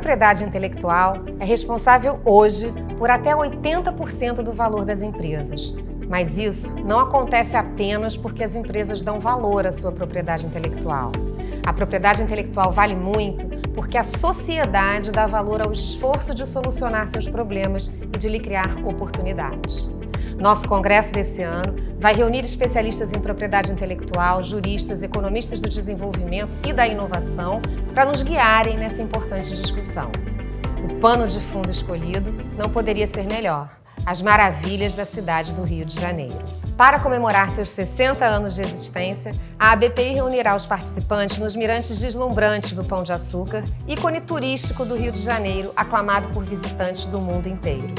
propriedade intelectual é responsável hoje por até 80% do valor das empresas. Mas isso não acontece apenas porque as empresas dão valor à sua propriedade intelectual. A propriedade intelectual vale muito porque a sociedade dá valor ao esforço de solucionar seus problemas e de lhe criar oportunidades. Nosso congresso desse ano vai reunir especialistas em propriedade intelectual, juristas, economistas do desenvolvimento e da inovação para nos guiarem nessa importante discussão. O pano de fundo escolhido não poderia ser melhor: as maravilhas da cidade do Rio de Janeiro. Para comemorar seus 60 anos de existência, a ABPI reunirá os participantes nos mirantes deslumbrantes do Pão de Açúcar, ícone turístico do Rio de Janeiro, aclamado por visitantes do mundo inteiro.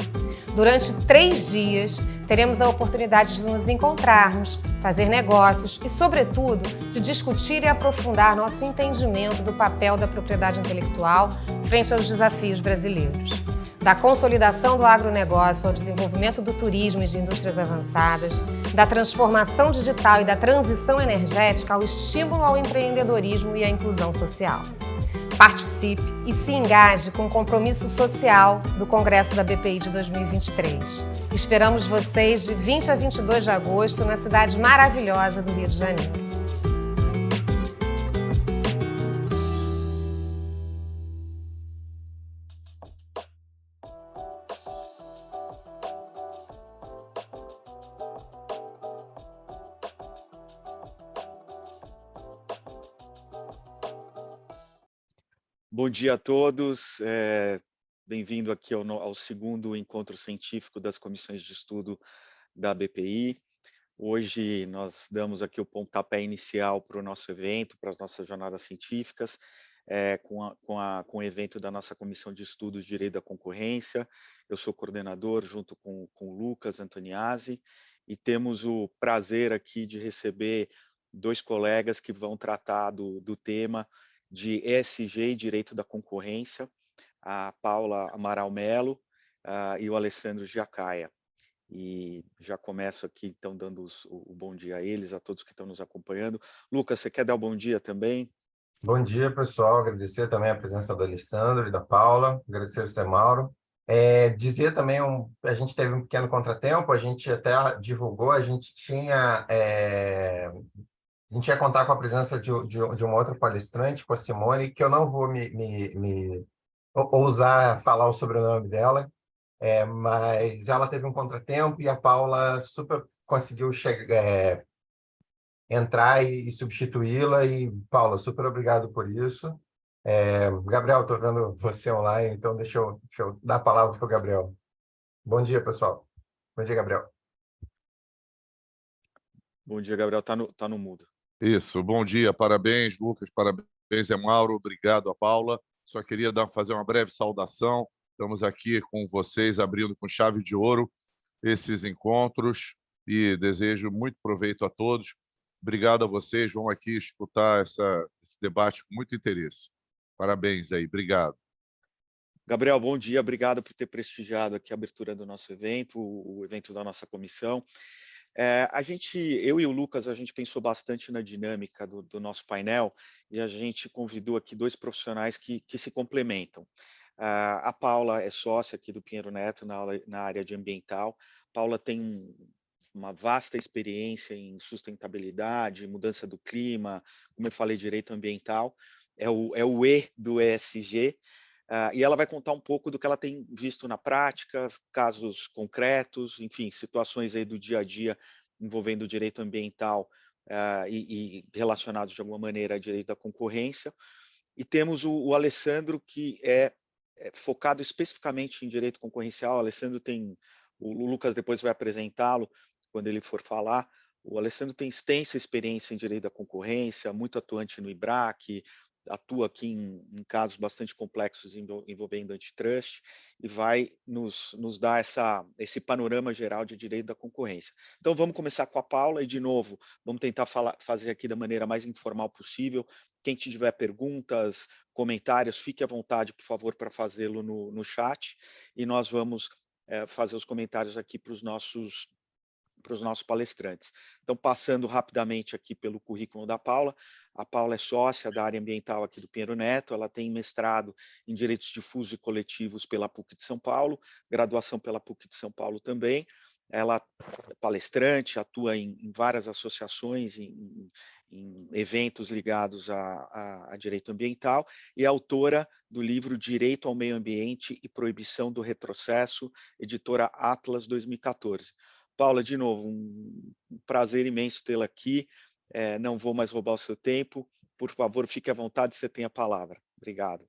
Durante 3 dias, teremos a oportunidade de nos encontrarmos, fazer negócios e, sobretudo, de discutir e aprofundar nosso entendimento do papel da propriedade intelectual frente aos desafios brasileiros. Da consolidação do agronegócio ao desenvolvimento do turismo e de indústrias avançadas, da transformação digital e da transição energética ao estímulo ao empreendedorismo e à inclusão social. Participe e se engaje com o compromisso social do Congresso da BPI de 2023. Esperamos vocês de 20 a 22 de agosto na cidade maravilhosa do Rio de Janeiro. Bom dia a todos, bem-vindo aqui ao segundo encontro científico das comissões de estudo da BPI. Hoje nós damos aqui o pontapé inicial para o nosso evento, para as nossas jornadas científicas, com o evento da nossa comissão de estudos de Direito da Concorrência. Eu sou coordenador junto com o Lucas Antoniazzi e temos o prazer aqui de receber 2 colegas que vão tratar do tema de ESG e Direito da Concorrência, a Paula Amaral Melo e o Alessandro Giacaia. E já começo aqui, então, dando o bom dia a eles, a todos que estão nos acompanhando. Lucas, você quer dar o bom dia também? Bom dia, pessoal. Agradecer também a presença do Alessandro e da Paula, agradecer ao Zé Mauro. Dizer também, a gente teve um pequeno contratempo, a gente até divulgou, a gente ia contar com a presença de uma outra palestrante, com a Simone, que eu não vou ousar falar o sobrenome dela, mas ela teve um contratempo e a Paula super conseguiu entrar e substituí-la. E, Paula, super obrigado por isso. Gabriel, estou vendo você online, então deixa eu dar a palavra para o Gabriel. Bom dia, pessoal. Bom dia, Gabriel. Bom dia, Gabriel. Tá no mudo. Isso, bom dia, parabéns, Lucas, parabéns, Zé Mauro, obrigado a Paula. Só queria fazer uma breve saudação. Estamos aqui com vocês, abrindo com chave de ouro esses encontros e desejo muito proveito a todos. Obrigado a vocês, vão aqui escutar esse debate com muito interesse. Parabéns aí, obrigado. Gabriel, bom dia, obrigado por ter prestigiado aqui a abertura do nosso evento, o evento da nossa comissão. Eu e o Lucas, a gente pensou bastante na dinâmica do nosso painel e a gente convidou aqui 2 profissionais que se complementam. A Paula é sócia aqui do Pinheiro Neto na área de ambiental. Paula tem uma vasta experiência em sustentabilidade, mudança do clima, como eu falei, direito ambiental, é o E do ESG, e ela vai contar um pouco do que ela tem visto na prática, casos concretos, enfim, situações aí do dia a dia envolvendo o direito ambiental e relacionados de alguma maneira ao direito da concorrência. E temos o Alessandro, que é focado especificamente em direito concorrencial. O Alessandro o Lucas depois vai apresentá-lo quando ele for falar. O Alessandro tem extensa experiência em direito da concorrência, muito atuante no IBRAC, atua aqui em casos bastante complexos envolvendo antitrust e vai nos dar esse panorama geral de direito da concorrência. Então vamos começar com a Paula e, de novo, vamos tentar fazer aqui da maneira mais informal possível. Quem tiver perguntas, comentários, fique à vontade, por favor, para fazê-lo no chat e nós vamos fazer os comentários aqui para os nossos os nossos palestrantes. Então, passando rapidamente aqui pelo currículo da Paula, a Paula é sócia da área ambiental aqui do Pinheiro Neto, ela tem mestrado em Direitos Difusos e Coletivos pela PUC de São Paulo, graduação pela PUC de São Paulo também, ela é palestrante, atua em várias associações, em eventos ligados a direito ambiental, e é autora do livro Direito ao Meio Ambiente e Proibição do Retrocesso, editora Atlas 2014. Paula, de novo, um prazer imenso tê-la aqui, não vou mais roubar o seu tempo, por favor, fique à vontade, você tem a palavra. Obrigado.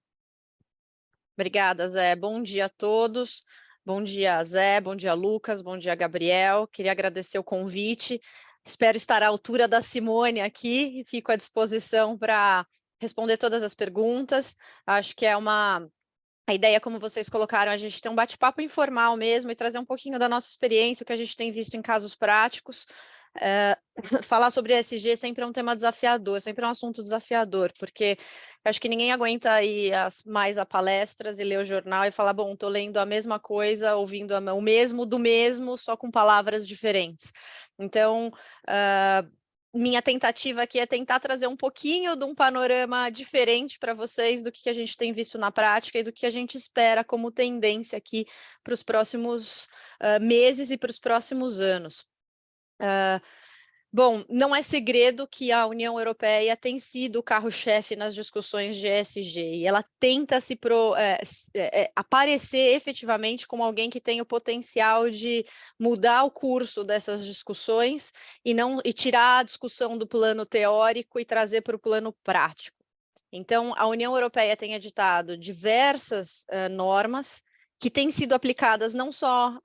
Obrigada, Zé. Bom dia a todos. Bom dia, Zé. Bom dia, Lucas. Bom dia, Gabriel. Queria agradecer o convite. Espero estar à altura da Simone aqui e fico à disposição para responder todas as perguntas. Acho que a ideia, como vocês colocaram, a gente ter um bate-papo informal mesmo e trazer um pouquinho da nossa experiência, o que a gente tem visto em casos práticos. Falar sobre ESG sempre é um tema desafiador, sempre é um assunto desafiador, porque acho que ninguém aguenta ir mais a palestras e ler o jornal e falar, bom, estou lendo a mesma coisa, ouvindo o mesmo do mesmo, só com palavras diferentes. Então, minha tentativa aqui é tentar trazer um pouquinho de um panorama diferente para vocês do que a gente tem visto na prática e do que a gente espera como tendência aqui para os próximos meses e para os próximos anos. Bom, não é segredo que a União Europeia tem sido o carro-chefe nas discussões de ESG e ela tenta aparecer efetivamente como alguém que tem o potencial de mudar o curso dessas discussões e tirar a discussão do plano teórico e trazer para o plano prático. Então, a União Europeia tem editado diversas normas que têm sido aplicadas não só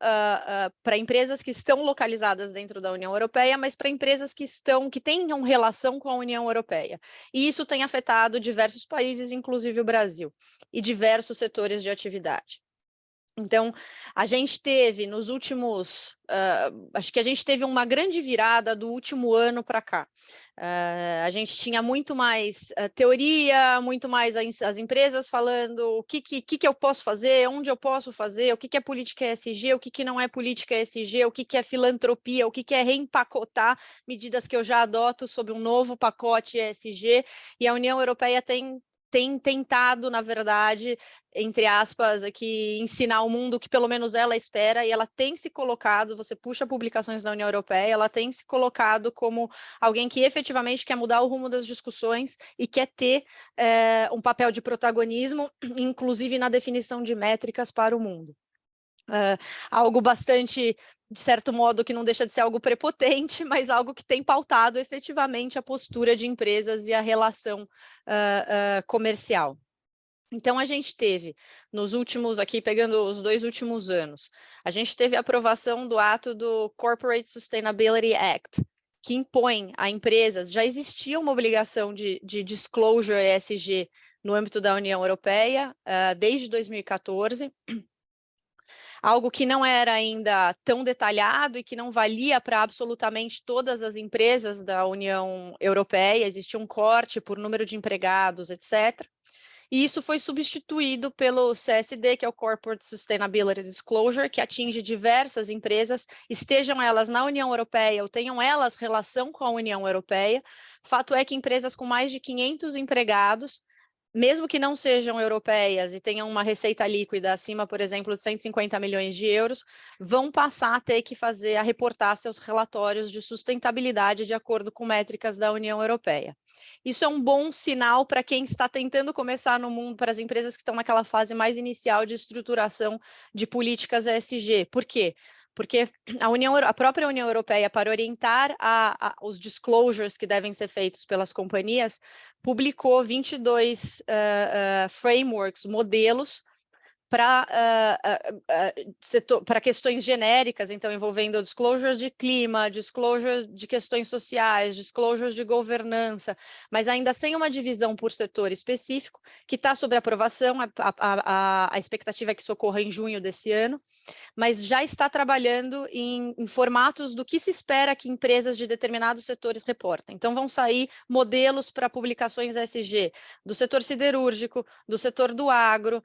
para empresas que estão localizadas dentro da União Europeia, mas para empresas que tenham relação com a União Europeia. E isso tem afetado diversos países, inclusive o Brasil, e diversos setores de atividade. Então, a gente teve nos últimos, acho que a gente teve uma grande virada do último ano para cá. A gente tinha muito mais teoria, muito mais as empresas falando o que eu posso fazer, onde eu posso fazer, o que é política ESG, o que não é política ESG, o que é filantropia, o que é reempacotar medidas que eu já adoto sob um novo pacote ESG, e a União Europeia tem tentado, na verdade, entre aspas, aqui, ensinar ao mundo o que pelo menos ela espera, e ela tem se colocado, você puxa publicações da União Europeia, ela tem se colocado como alguém que efetivamente quer mudar o rumo das discussões e quer ter um papel de protagonismo, inclusive na definição de métricas para o mundo. Algo bastante, de certo modo, que não deixa de ser algo prepotente, mas algo que tem pautado efetivamente a postura de empresas e a relação comercial. Então, a gente teve, nos últimos, aqui pegando os 2 últimos anos, a gente teve a aprovação do ato do Corporate Sustainability Act, que impõe a empresas, já existia uma obrigação de disclosure ESG no âmbito da União Europeia, desde 2014, algo que não era ainda tão detalhado e que não valia para absolutamente todas as empresas da União Europeia, existia um corte por número de empregados, etc. E isso foi substituído pelo CSD, que é o Corporate Sustainability Disclosure, que atinge diversas empresas, estejam elas na União Europeia ou tenham elas relação com a União Europeia. Fato é que empresas com mais de 500 empregados, mesmo que não sejam europeias e tenham uma receita líquida acima, por exemplo, de 150 milhões de euros, vão passar a ter que reportar seus relatórios de sustentabilidade de acordo com métricas da União Europeia. Isso é um bom sinal para quem está tentando começar no mundo, para as empresas que estão naquela fase mais inicial de estruturação de políticas ESG. Por quê? Porque a própria União Europeia, para orientar os disclosures que devem ser feitos pelas companhias, publicou 22 frameworks, modelos, para questões genéricas, então envolvendo disclosures de clima, disclosures de questões sociais, disclosures de governança, mas ainda sem uma divisão por setor específico, que está sob aprovação, a expectativa é que isso ocorra em junho desse ano, mas já está trabalhando em formatos do que se espera que empresas de determinados setores reportem. Então, vão sair modelos para publicações ESG do setor siderúrgico, do setor do agro,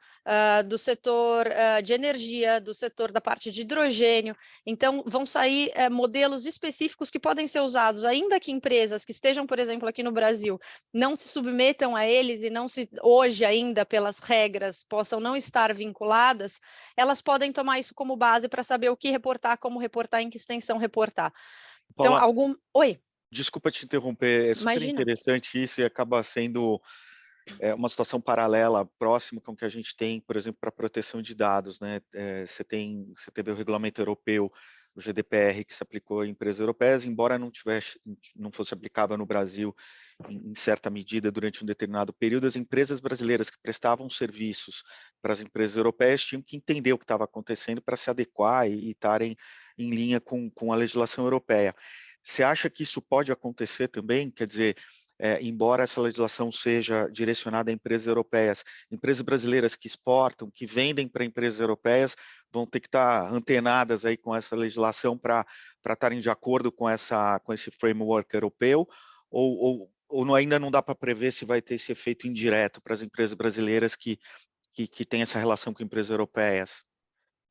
do setor setor de energia, do setor da parte de hidrogênio. Então, vão sair modelos específicos que podem ser usados, ainda que empresas que estejam, por exemplo, aqui no Brasil, não se submetam a eles e não se, hoje ainda, pelas regras, possam não estar vinculadas, elas podem tomar isso como base para saber o que reportar, como reportar, em que extensão reportar. Então, Paula, Oi, desculpa te interromper, é super imagina. interessante isso e acaba sendo uma situação paralela, próxima com o que a gente tem, por exemplo, para proteção de dados, né? Você teve o regulamento europeu, o GDPR, que se aplicou em empresas europeias, embora não fosse aplicável no Brasil em certa medida durante um determinado período, as empresas brasileiras que prestavam serviços para as empresas europeias tinham que entender o que estava acontecendo para se adequar e estarem em linha com a legislação europeia. Você acha que isso pode acontecer também? Quer dizer, embora essa legislação seja direcionada a empresas europeias, empresas brasileiras que exportam, que vendem para empresas europeias, vão ter que estar antenadas aí com essa legislação para estarem de acordo com esse framework europeu, ou ainda não dá para prever se vai ter esse efeito indireto para as empresas brasileiras que têm essa relação com empresas europeias?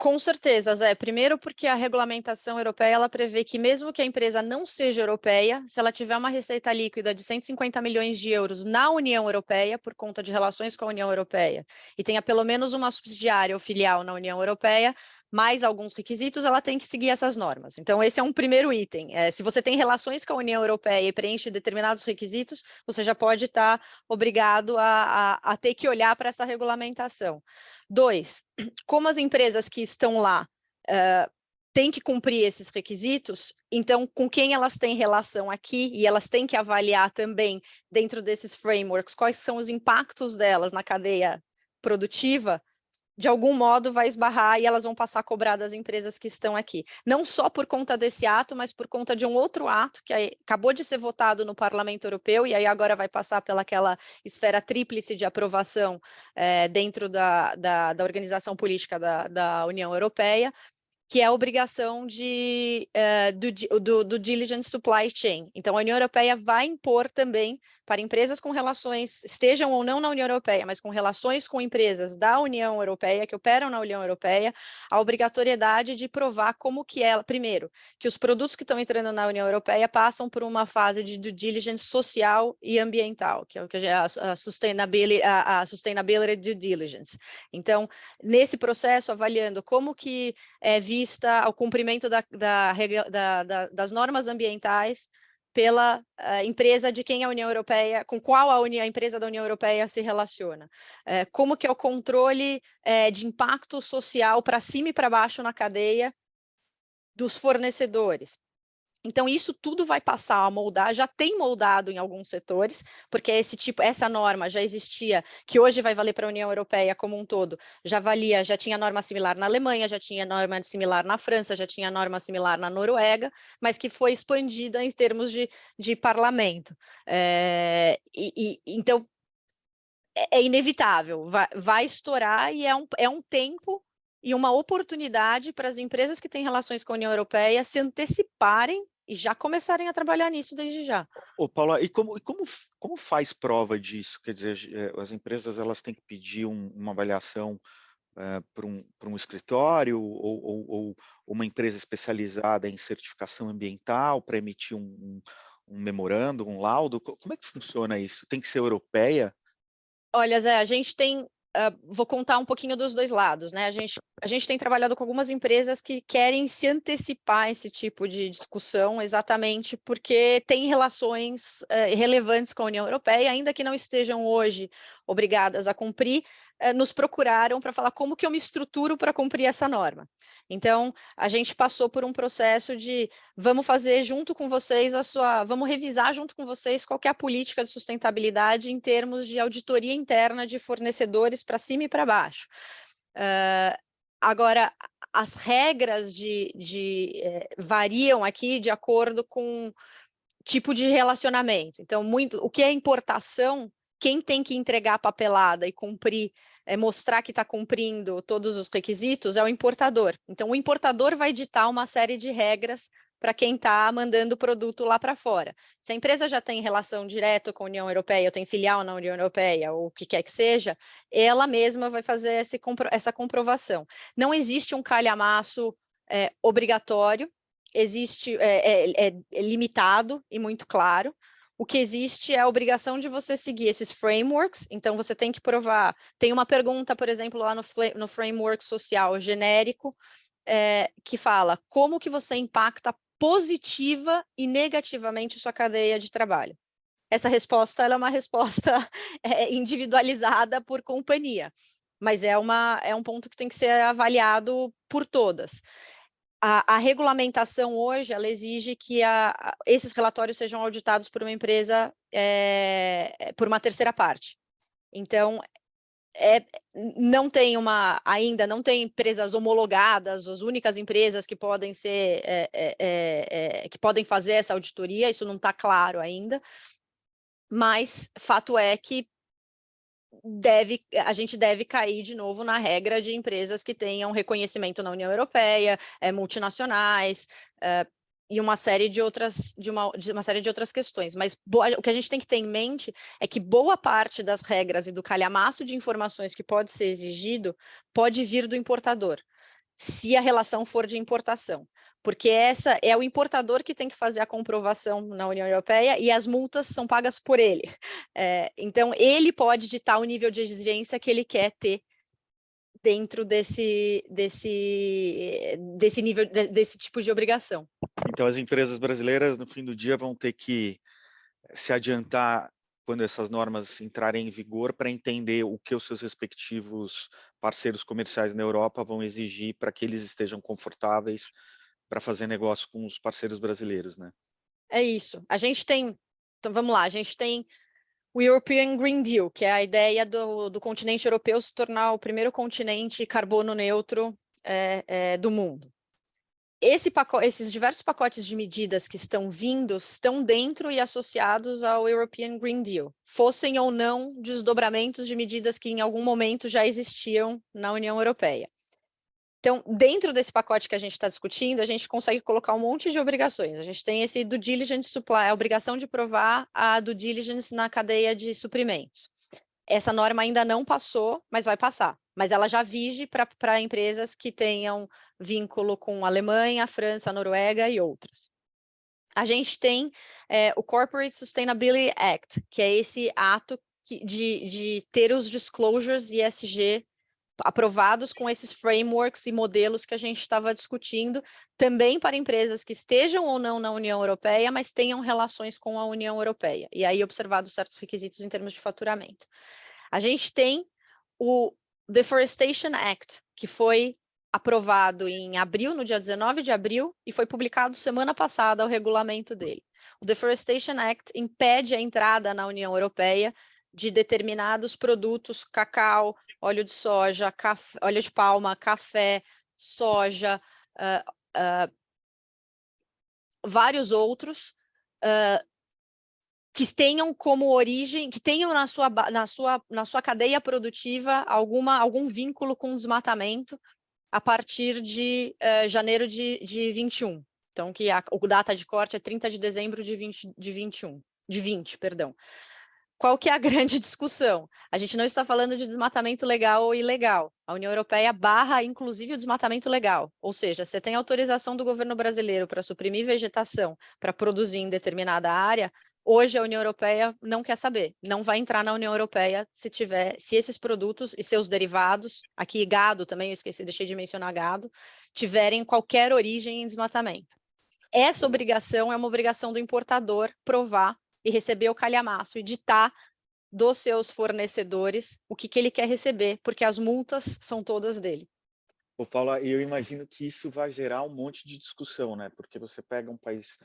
Com certeza, Zé. Primeiro porque a regulamentação europeia, ela prevê que mesmo que a empresa não seja europeia, se ela tiver uma receita líquida de 150 milhões de euros na União Europeia, por conta de relações com a União Europeia, e tenha pelo menos uma subsidiária ou filial na União Europeia, mais alguns requisitos, ela tem que seguir essas normas. Então, esse é um primeiro item. Se você tem relações com a União Europeia e preenche determinados requisitos, você já pode estar obrigado a ter que olhar para essa regulamentação. 2, como as empresas que estão lá têm que cumprir esses requisitos, então, com quem elas têm relação aqui, e elas têm que avaliar também, dentro desses frameworks, quais são os impactos delas na cadeia produtiva, de algum modo vai esbarrar e elas vão passar a cobrar das empresas que estão aqui. Não só por conta desse ato, mas por conta de um outro ato que acabou de ser votado no Parlamento Europeu e aí agora vai passar pelaquela esfera tríplice de aprovação dentro da organização política da União Europeia, que é a obrigação do diligent supply chain. Então, a União Europeia vai impor também para empresas com relações, estejam ou não na União Europeia, mas com relações com empresas da União Europeia, que operam na União Europeia, a obrigatoriedade de provar como que primeiro, que os produtos que estão entrando na União Europeia passam por uma fase de due diligence social e ambiental, que é o que a sustainability due diligence. Então, nesse processo, avaliando como que é vista o cumprimento das normas ambientais pela empresa de quem a União Europeia, com qual a empresa da União Europeia se relaciona. Como que é o controle de impacto social para cima e para baixo na cadeia dos fornecedores. Então, isso tudo vai passar a moldar, já tem moldado em alguns setores, porque essa norma já existia, que hoje vai valer para a União Europeia como um todo, já tinha norma similar na Alemanha, já tinha norma similar na França, já tinha norma similar na Noruega, mas que foi expandida em termos de parlamento. Então, é inevitável, vai estourar e é um tempo e uma oportunidade para as empresas que têm relações com a União Europeia se anteciparem e já começarem a trabalhar nisso desde já. Ô, Paula, e como faz prova disso? Quer dizer, as empresas elas têm que pedir uma avaliação para um escritório ou uma empresa especializada em certificação ambiental para emitir um memorando, um laudo? Como é que funciona isso? Tem que ser europeia? Olha, Zé, a gente tem... vou contar um pouquinho dos dois lados, né? A gente tem trabalhado com algumas empresas que querem se antecipar a esse tipo de discussão, exatamente porque tem relações relevantes com a União Europeia, ainda que não estejam hoje obrigadas a cumprir, nos procuraram para falar como que eu me estruturo para cumprir essa norma. Então, a gente passou por um processo de vamos fazer junto com vocês vamos revisar junto com vocês qual que é a política de sustentabilidade em termos de auditoria interna de fornecedores para cima e para baixo. Agora, as regras variam aqui de acordo com tipo de relacionamento. Então, o que é importação, quem tem que entregar a papelada e cumprir, mostrar que está cumprindo todos os requisitos é o importador. Então, o importador vai ditar uma série de regras para quem está mandando o produto lá para fora. Se a empresa já tem relação direta com a União Europeia, ou tem filial na União Europeia, ou o que quer que seja, ela mesma vai fazer essa comprovação. Não existe um calhamaço obrigatório, existe limitado e muito claro. O que existe é a obrigação de você seguir esses frameworks, então você tem que provar. Tem uma pergunta, por exemplo, lá no framework social genérico, que fala como que você impacta positiva e negativamente sua cadeia de trabalho. Essa resposta ela é uma resposta individualizada por companhia, mas é um ponto que tem que ser avaliado por todas. A regulamentação hoje, ela exige que esses relatórios sejam auditados por uma empresa, por uma terceira parte. Então, ainda não tem empresas homologadas, as únicas empresas que podem ser, que podem fazer essa auditoria, isso não está claro ainda, mas fato é que a gente deve cair de novo na regra de empresas que tenham reconhecimento na União Europeia, multinacionais, e uma série de outras questões. Mas o que a gente tem que ter em mente é que boa parte das regras e do calhamaço de informações que pode ser exigido pode vir do importador, se a relação for de importação. Porque é o importador que tem que fazer a comprovação na União Europeia e as multas são pagas por ele. Então, ele pode ditar o nível de exigência que ele quer ter dentro desse nível, desse tipo de obrigação. Então, as empresas brasileiras, no fim do dia, vão ter que se adiantar quando essas normas entrarem em vigor para entender o que os seus respectivos parceiros comerciais na Europa vão exigir para que eles estejam confortáveis para fazer negócio com os parceiros brasileiros, né? É isso. Então vamos lá, a gente tem o European Green Deal, que é a ideia do continente europeu se tornar o primeiro continente carbono neutro do mundo. Esses diversos pacotes de medidas que estão vindo estão dentro e associados ao European Green Deal, fossem ou não desdobramentos de medidas que em algum momento já existiam na União Europeia. Então, dentro desse pacote que a gente está discutindo, a gente consegue colocar um monte de obrigações. A gente tem esse due diligence supply, a obrigação de provar a due diligence na cadeia de suprimentos. Essa norma ainda não passou, mas vai passar. Mas ela já vige para empresas que tenham vínculo com a Alemanha, a França, a Noruega e outras. A gente tem o Corporate Sustainability Act, que é esse ato de ter os disclosures ESG aprovados com esses frameworks e modelos que a gente estava discutindo, também para empresas que estejam ou não na União Europeia, mas tenham relações com a União Europeia, e aí observados certos requisitos em termos de faturamento. A gente tem o Deforestation Act, que foi aprovado em abril, no dia 19 de abril, e foi publicado semana passada o regulamento dele. O Deforestation Act impede a entrada na União Europeia de determinados produtos, cacau, óleo de soja, óleo de palma, café, soja, vários outros, que tenham como origem, que tenham na sua cadeia produtiva algum vínculo com desmatamento a partir de janeiro de 21. Então, que a data de corte é 30 de dezembro de 20, perdão. Qual que é a grande discussão? A gente não está falando de desmatamento legal ou ilegal. A União Europeia barra, inclusive, o desmatamento legal. Ou seja, você tem autorização do governo brasileiro para suprimir vegetação para produzir em determinada área, hoje a União Europeia não quer saber. Não vai entrar na União Europeia se esses produtos e seus derivados, aqui gado também, eu esqueci, deixei de mencionar gado, tiverem qualquer origem em desmatamento. Essa obrigação é uma obrigação do importador provar e receber o calhamaço e ditar dos seus fornecedores o que ele quer receber, porque as multas são todas dele. Ô, Paula, eu imagino que isso vai gerar um monte de discussão, né? Porque você pega um país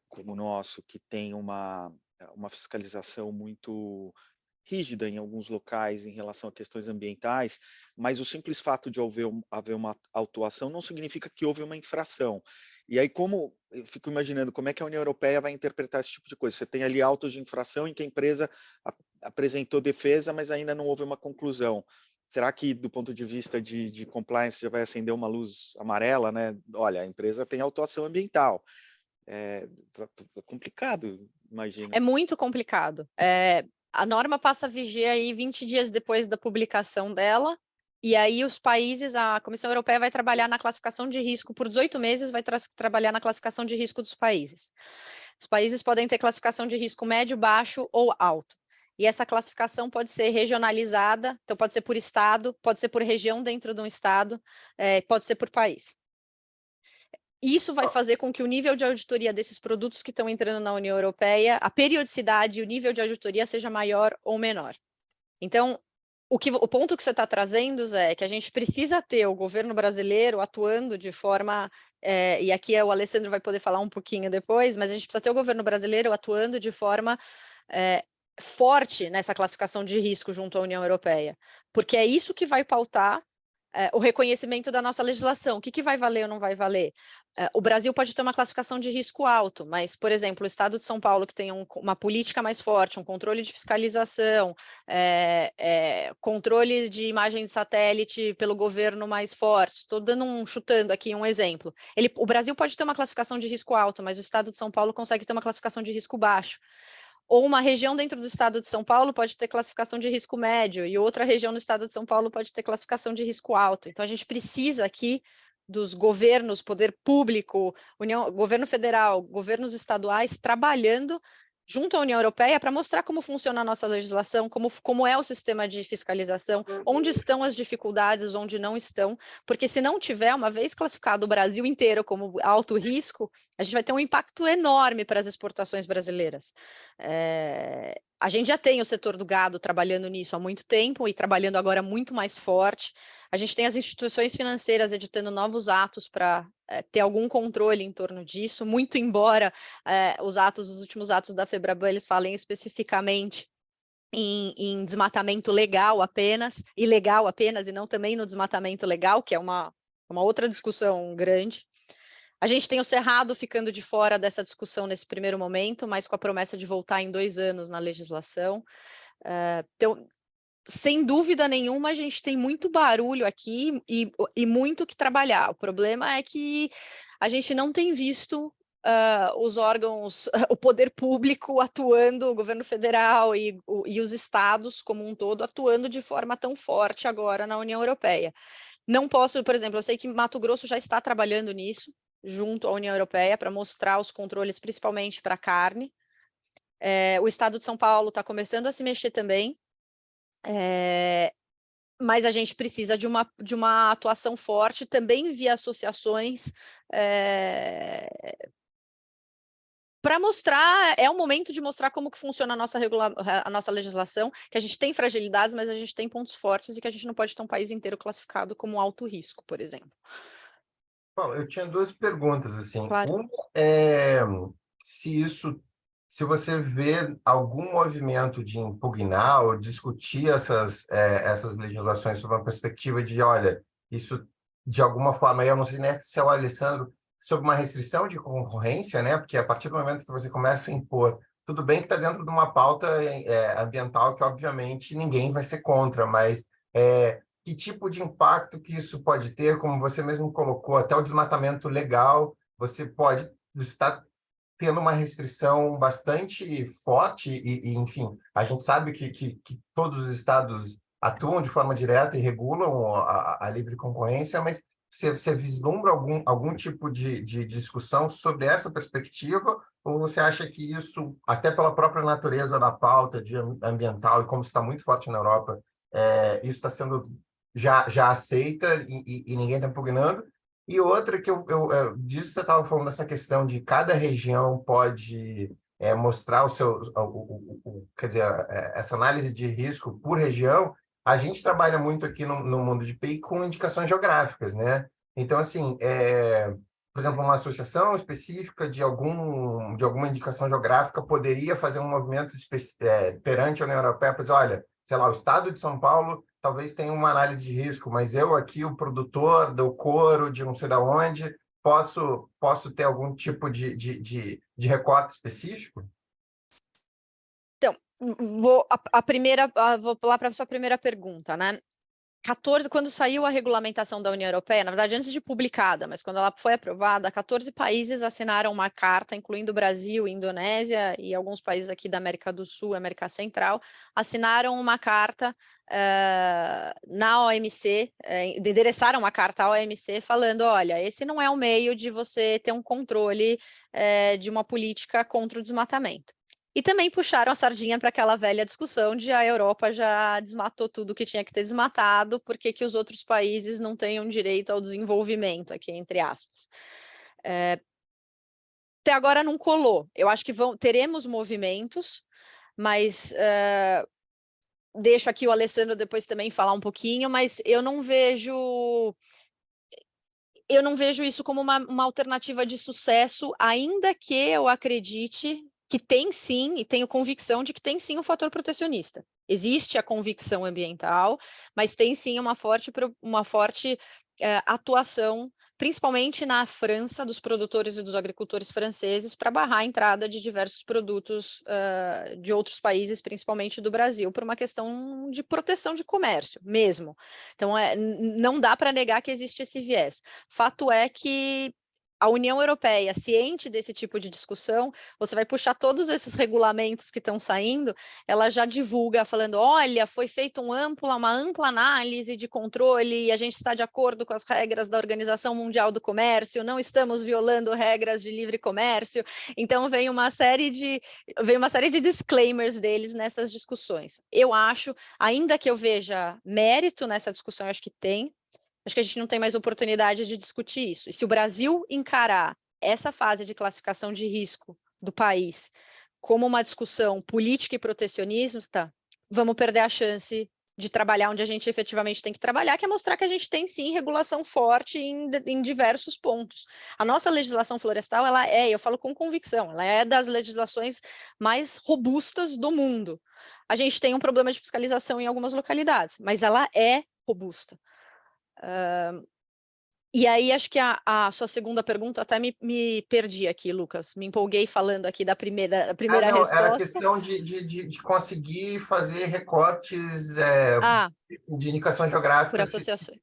como o nosso, que tem uma fiscalização muito rígida em alguns locais em relação a questões ambientais, mas o simples fato de haver uma autuação não significa que houve uma infração. E aí, eu fico imaginando como é que a União Europeia vai interpretar esse tipo de coisa. Você tem ali autos de infração em que a empresa apresentou defesa, mas ainda não houve uma conclusão. será que, do ponto de vista de compliance, já vai acender uma luz amarela, né? Olha, a empresa tem autuação ambiental. É complicado, imagino. É muito complicado. A norma passa a viger aí 20 dias depois da publicação dela, e aí os países, a Comissão Europeia vai trabalhar na classificação de risco por 18 meses, vai trabalhar na classificação de risco dos países. Os países podem ter classificação de risco médio, baixo ou alto. E essa classificação pode ser regionalizada, então pode ser por estado, pode ser por região dentro de um estado, pode ser por país. Isso vai fazer com que o nível de auditoria desses produtos que estão entrando na União Europeia, a periodicidade e o nível de auditoria seja maior ou menor. Então, o ponto que você está trazendo, Zé, é que a gente precisa ter o governo brasileiro atuando de forma, e aqui o Alessandro vai poder falar um pouquinho depois, mas a gente precisa ter o governo brasileiro atuando de forma forte nessa classificação de risco junto à União Europeia, porque é isso que vai pautar o reconhecimento da nossa legislação. O que vai valer ou não vai valer? O Brasil pode ter uma classificação de risco alto, mas, por exemplo, o Estado de São Paulo, que tem uma política mais forte, um controle de fiscalização, controle de imagem de satélite pelo governo mais forte, estou chutando aqui um exemplo. O Brasil pode ter uma classificação de risco alto, mas o Estado de São Paulo consegue ter uma classificação de risco baixo. Ou uma região dentro do estado de São Paulo pode ter classificação de risco médio e outra região no estado de São Paulo pode ter classificação de risco alto. Então, a gente precisa aqui dos governos, poder público, governo federal, governos estaduais, trabalhando junto à União Europeia para mostrar como funciona a nossa legislação, como é o sistema de fiscalização, onde estão as dificuldades, onde não estão, porque se não tiver, uma vez classificado o Brasil inteiro como alto risco, a gente vai ter um impacto enorme para as exportações brasileiras. A gente já tem o setor do gado trabalhando nisso há muito tempo e trabalhando agora muito mais forte. A gente tem as instituições financeiras editando novos atos para ter algum controle em torno disso, muito embora os últimos atos da FEBRABAN, eles falem especificamente em desmatamento legal apenas, ilegal apenas, e não também no desmatamento legal, que é uma outra discussão grande. A gente tem o Cerrado ficando de fora dessa discussão nesse primeiro momento, mas com a promessa de voltar em 2 anos na legislação. Então, sem dúvida nenhuma, a gente tem muito barulho aqui e muito que trabalhar. O problema é que a gente não tem visto os órgãos, o poder público atuando, o governo federal e os estados como um todo atuando de forma tão forte agora na União Europeia. Não posso, por exemplo, eu sei que Mato Grosso já está trabalhando nisso, junto à União Europeia, para mostrar os controles, principalmente para a carne. O Estado de São Paulo está começando a se mexer também, mas a gente precisa de uma atuação forte, também via associações, para mostrar, é o momento de mostrar como que funciona a nossa legislação, que a gente tem fragilidades, mas a gente tem pontos fortes e que a gente não pode ter um país inteiro classificado como alto risco, por exemplo. Paulo, eu tinha 2 perguntas, assim. Claro. Uma é se você vê algum movimento de impugnar ou discutir essas legislações sob uma perspectiva de, olha, isso de alguma forma, eu não sei, né, se é o Alessandro, sobre uma restrição de concorrência, né? Porque a partir do momento que você começa a impor, tudo bem que está dentro de uma pauta ambiental que, obviamente, ninguém vai ser contra, mas que tipo de impacto que isso pode ter, como você mesmo colocou, até o desmatamento legal, você pode estar tendo uma restrição bastante forte e enfim, a gente sabe que todos os estados atuam de forma direta e regulam a livre concorrência, mas você vislumbra algum tipo de discussão sobre essa perspectiva, ou você acha que isso, até pela própria natureza da pauta ambiental e como está muito forte na Europa, isso está sendo já aceita e ninguém está impugnando? E outra que disso que você estava falando, dessa questão de cada região pode mostrar quer dizer, essa análise de risco por região. A gente trabalha muito aqui no mundo de PI com indicações geográficas, né? Então, assim, por exemplo, uma associação específica de alguma indicação geográfica poderia fazer um movimento perante a União Europeia para dizer, olha, sei lá, o estado de São Paulo talvez tenha uma análise de risco, mas eu aqui, o produtor do couro de não sei de onde, posso ter algum tipo de recorte específico? Então, vou lá para a sua primeira pergunta, né? quando saiu a regulamentação da União Europeia, na verdade, antes de publicada, mas quando ela foi aprovada, 14 países assinaram uma carta, incluindo o Brasil, Indonésia e alguns países aqui da América do Sul, América Central, assinaram uma carta na OMC, endereçaram uma carta à OMC falando, olha, esse não é o meio de você ter um controle de uma política contra o desmatamento. E também puxaram a sardinha para aquela velha discussão de a Europa já desmatou tudo que tinha que ter desmatado, por que que os outros países não tenham direito ao desenvolvimento, aqui entre aspas. Até agora não colou. Eu acho que teremos movimentos, mas deixo aqui o Alessandro depois também falar um pouquinho, mas eu não vejo isso como uma alternativa de sucesso, ainda que eu acredite que tem sim, e tenho convicção de que tem sim um fator protecionista. Existe a convicção ambiental, mas tem sim uma forte atuação, principalmente na França, dos produtores e dos agricultores franceses, para barrar a entrada de diversos produtos de outros países, principalmente do Brasil, por uma questão de proteção de comércio mesmo. Então, não dá para negar que existe esse viés. Fato é que a União Europeia, ciente desse tipo de discussão, você vai puxar todos esses regulamentos que estão saindo, ela já divulga falando, olha, foi feita uma ampla análise de controle e a gente está de acordo com as regras da Organização Mundial do Comércio, não estamos violando regras de livre comércio. Então, vem uma série de disclaimers deles nessas discussões. Eu acho, ainda que eu veja mérito nessa discussão, eu acho que tem, acho que a gente não tem mais oportunidade de discutir isso. E se o Brasil encarar essa fase de classificação de risco do país como uma discussão política e protecionista, vamos perder a chance de trabalhar onde a gente efetivamente tem que trabalhar, que é mostrar que a gente tem, sim, regulação forte em diversos pontos. A nossa legislação florestal, eu falo com convicção, ela é das legislações mais robustas do mundo. A gente tem um problema de fiscalização em algumas localidades, mas ela é robusta. E aí, acho que a sua segunda pergunta, até me perdi aqui, Lucas. Me empolguei falando aqui da primeira não, resposta. era questão de conseguir fazer recortes de indicação geográfica. Por associação.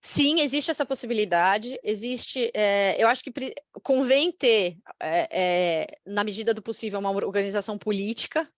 Sim, existe essa possibilidade. Existe, eu acho que convém ter, na medida do possível, uma organização política,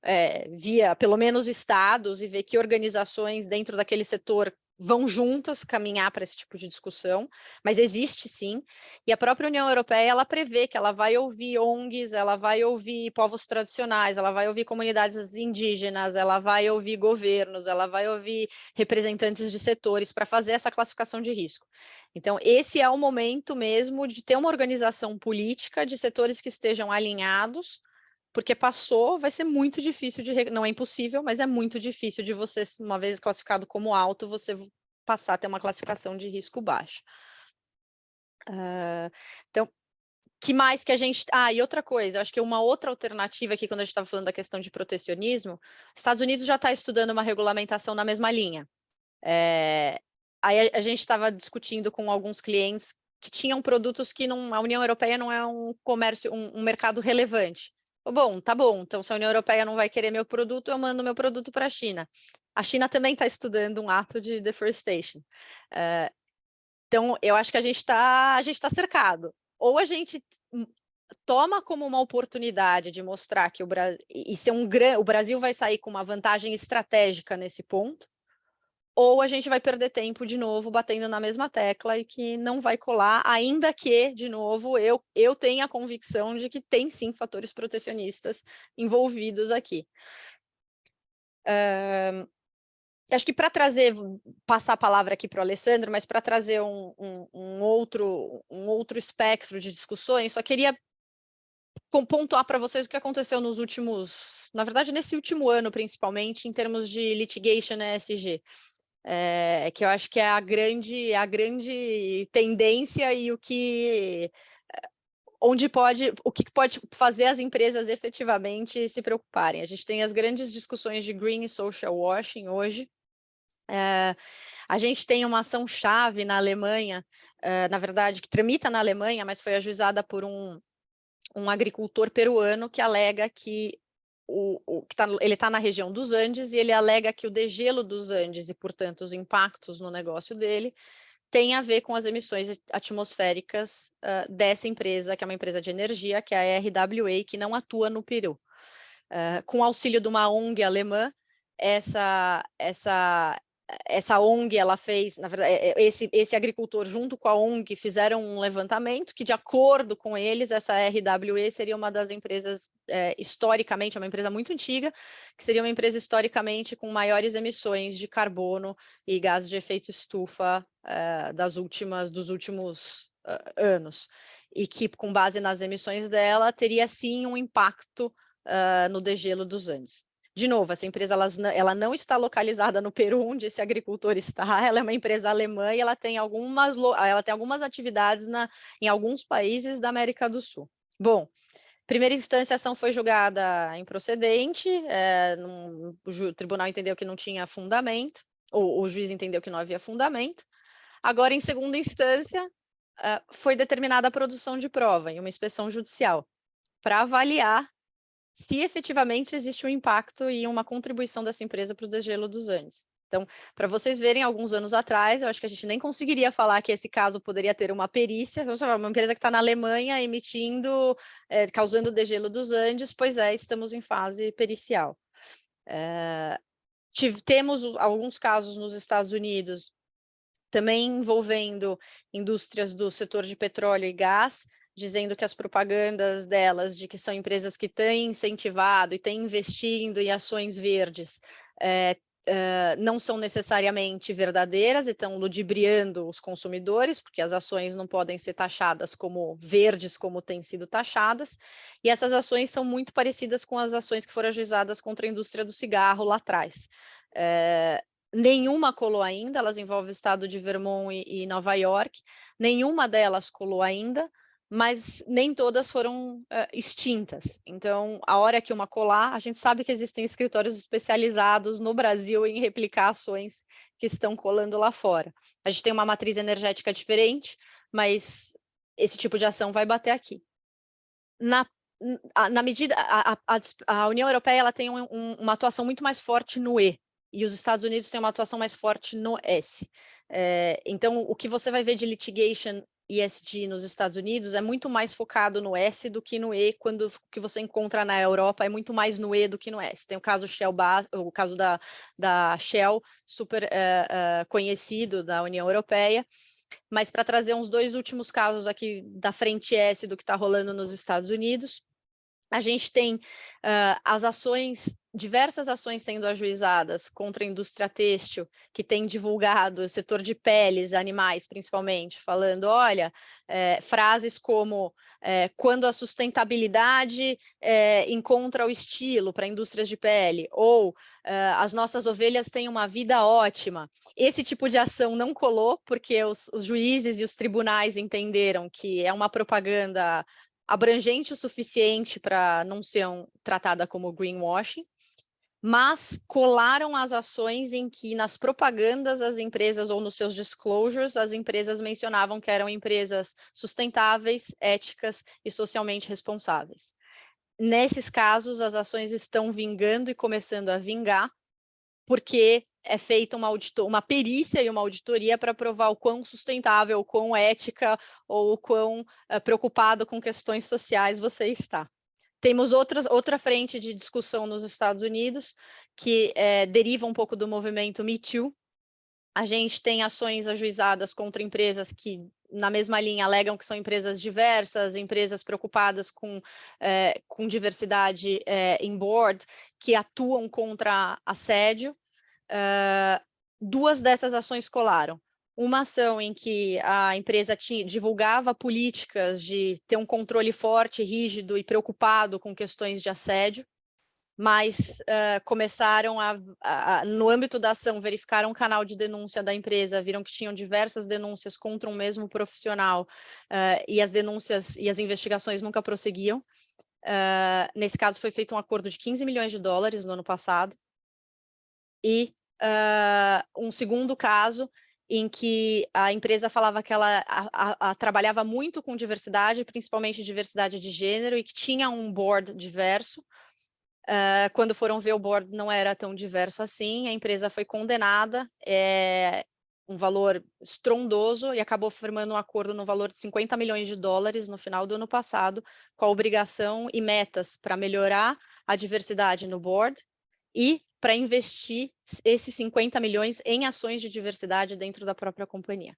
via, pelo menos, estados, e ver que organizações dentro daquele setor vão juntas caminhar para esse tipo de discussão, mas existe sim, e a própria União Europeia, ela prevê que ela vai ouvir ONGs, ela vai ouvir povos tradicionais, ela vai ouvir comunidades indígenas, ela vai ouvir governos, ela vai ouvir representantes de setores para fazer essa classificação de risco. Então, esse é o momento mesmo de ter uma organização política de setores que estejam alinhados, porque vai ser muito difícil não é impossível, mas é muito difícil de você, uma vez classificado como alto, você passar a ter uma classificação de risco baixo. Então, que mais que a gente... e outra coisa, acho que uma outra alternativa aqui, quando a gente estava falando da questão de protecionismo, Estados Unidos já está estudando uma regulamentação na mesma linha. Aí a gente estava discutindo com alguns clientes que tinham produtos que a União Europeia não é um comércio, um mercado relevante. Bom, tá bom, então se a União Europeia não vai querer meu produto, eu mando meu produto para a China. A China também está estudando um ato de deforestation. Então, eu acho que a gente está cercado. Ou a gente toma como uma oportunidade de mostrar que o Brasil vai sair com uma vantagem estratégica nesse ponto, ou a gente vai perder tempo de novo batendo na mesma tecla e que não vai colar, ainda que, de novo, eu tenha a convicção de que tem sim fatores protecionistas envolvidos aqui. Acho que para passar a palavra aqui para o Alessandro, mas para trazer um outro espectro de discussões, só queria pontuar para vocês o que aconteceu na verdade, nesse último ano, principalmente, em termos de litigation ESG. Que eu acho que é a grande tendência e o que pode fazer as empresas efetivamente se preocuparem. A gente tem as grandes discussões de green e social washing hoje. A gente tem uma ação-chave na Alemanha, na verdade, que tramita na Alemanha, mas foi ajuizada por um agricultor peruano que alega que ele está na região dos Andes e ele alega que o degelo dos Andes e, portanto, os impactos no negócio dele tem a ver com as emissões atmosféricas dessa empresa, que é uma empresa de energia, que é a RWE, que não atua no Peru. Com o auxílio de uma ONG alemã, essa ONG, ela fez, na verdade, esse agricultor junto com a ONG fizeram um levantamento que, de acordo com eles, essa RWE seria uma das empresas, historicamente, uma empresa muito antiga, que seria uma empresa historicamente com maiores emissões de carbono e gases de efeito estufa dos últimos anos, e que, com base nas emissões dela, teria sim um impacto no degelo dos Andes. De novo, essa empresa ela não está localizada no Peru, onde esse agricultor está, ela é uma empresa alemã e ela tem algumas atividades em alguns países da América do Sul. Bom, primeira instância, a ação foi julgada improcedente, o tribunal entendeu que não tinha fundamento, ou o juiz entendeu que não havia fundamento. Agora, em segunda instância, foi determinada a produção de prova em uma inspeção judicial para avaliar se efetivamente existe um impacto e uma contribuição dessa empresa para o degelo dos Andes. Então, para vocês verem, alguns anos atrás, eu acho que a gente nem conseguiria falar que esse caso poderia ter uma perícia, uma empresa que está na Alemanha emitindo, causando o degelo dos Andes, pois estamos em fase pericial. Temos alguns casos nos Estados Unidos, também envolvendo indústrias do setor de petróleo e gás, dizendo que as propagandas delas, de que são empresas que têm incentivado e têm investindo em ações verdes, não são necessariamente verdadeiras e estão ludibriando os consumidores, porque as ações não podem ser taxadas como verdes, como têm sido taxadas, e essas ações são muito parecidas com as ações que foram ajuizadas contra a indústria do cigarro lá atrás. Nenhuma colou ainda, elas envolvem o estado de Vermont e Nova York, nenhuma delas colou ainda, mas nem todas foram extintas. Então, a hora que uma colar, a gente sabe que existem escritórios especializados no Brasil em replicar ações que estão colando lá fora. A gente tem uma matriz energética diferente, mas esse tipo de ação vai bater aqui. Na medida, a União Europeia ela tem uma atuação muito mais forte no E, e os Estados Unidos têm uma atuação mais forte no S. Então, o que você vai ver de litigation ESG nos Estados Unidos é muito mais focado no S do que no E, quando o que você encontra na Europa é muito mais no E do que no S. Tem o caso o caso da Shell, super conhecido da União Europeia, mas para trazer uns dois últimos casos aqui da frente S do que está rolando nos Estados Unidos, a gente tem diversas ações sendo ajuizadas contra a indústria têxtil, que tem divulgado o setor de peles, animais principalmente, falando, olha, frases como quando a sustentabilidade encontra o estilo para indústrias de pele, ou as nossas ovelhas têm uma vida ótima. Esse tipo de ação não colou, porque os juízes e os tribunais entenderam que é uma propaganda abrangente o suficiente para não ser tratada como greenwashing, mas colaram as ações em que nas propagandas as empresas ou nos seus disclosures as empresas mencionavam que eram empresas sustentáveis, éticas e socialmente responsáveis. Nesses casos, as ações estão vingando e começando a vingar, porque é feita uma perícia e uma auditoria para provar o quão sustentável, o quão ética ou o quão preocupado com questões sociais você está. Temos outra frente de discussão nos Estados Unidos, que deriva um pouco do movimento Me Too. A gente tem ações ajuizadas contra empresas que, na mesma linha, alegam que são empresas diversas, empresas preocupadas com diversidade em board, que atuam contra assédio. Duas dessas ações colaram. Uma ação em que a empresa divulgava políticas de ter um controle forte, rígido e preocupado com questões de assédio, mas começaram no âmbito da ação, verificaram o canal de denúncia da empresa, viram que tinham diversas denúncias contra um mesmo profissional e as denúncias e as investigações nunca prosseguiam. Nesse caso, foi feito um acordo de $15 milhões no ano passado. E um segundo caso em que a empresa falava que ela trabalhava muito com diversidade, principalmente diversidade de gênero, e que tinha um board diverso, Quando foram ver, o board não era tão diverso assim, a empresa foi condenada, um valor estrondoso, e acabou firmando um acordo no valor de $50 milhões no final do ano passado, com a obrigação e metas para melhorar a diversidade no board e para investir esses 50 milhões em ações de diversidade dentro da própria companhia.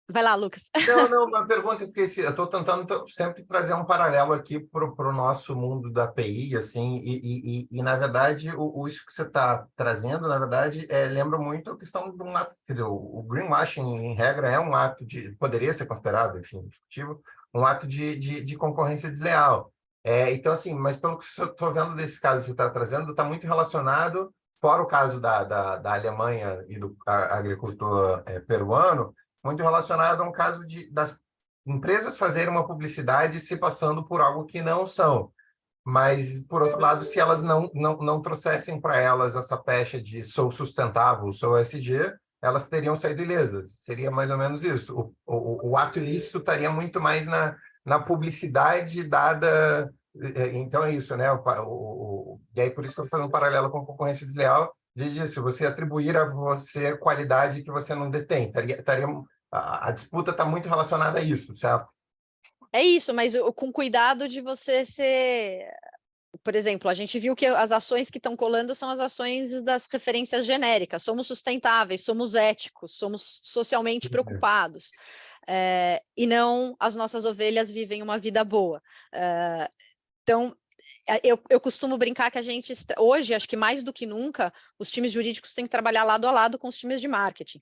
Vai lá, Lucas. Não, uma pergunta, porque eu estou tentando sempre trazer um paralelo aqui para o nosso mundo da PI, assim, e na verdade, isso que você está trazendo, na verdade, lembra muito a questão de um ato, quer dizer, o greenwashing, em regra, é um ato poderia ser considerado, enfim, discutível, um ato de concorrência desleal. Então, assim, mas pelo que eu estou vendo desses casos que você está trazendo, está muito relacionado, fora o caso da Alemanha e do agricultor peruano, muito relacionado a um caso das empresas fazerem uma publicidade se passando por algo que não são. Mas, por outro lado, se elas não trouxessem para elas essa pecha de sou sustentável, sou ESG, elas teriam saído ilesas. Seria mais ou menos isso. O ato ilícito estaria muito mais na publicidade dada. Então, é isso, né? E aí, por isso que eu estou fazendo um paralelo com a concorrência desleal, se você atribuir a você qualidade que você não detém. A disputa está muito relacionada a isso, certo? É isso, mas com cuidado de você ser... Por exemplo, a gente viu que as ações que estão colando são as ações das referências genéricas. Somos sustentáveis, somos éticos, somos socialmente preocupados. E não as nossas ovelhas vivem uma vida boa. Então, eu costumo brincar que a gente, hoje, acho que mais do que nunca, os times jurídicos têm que trabalhar lado a lado com os times de marketing.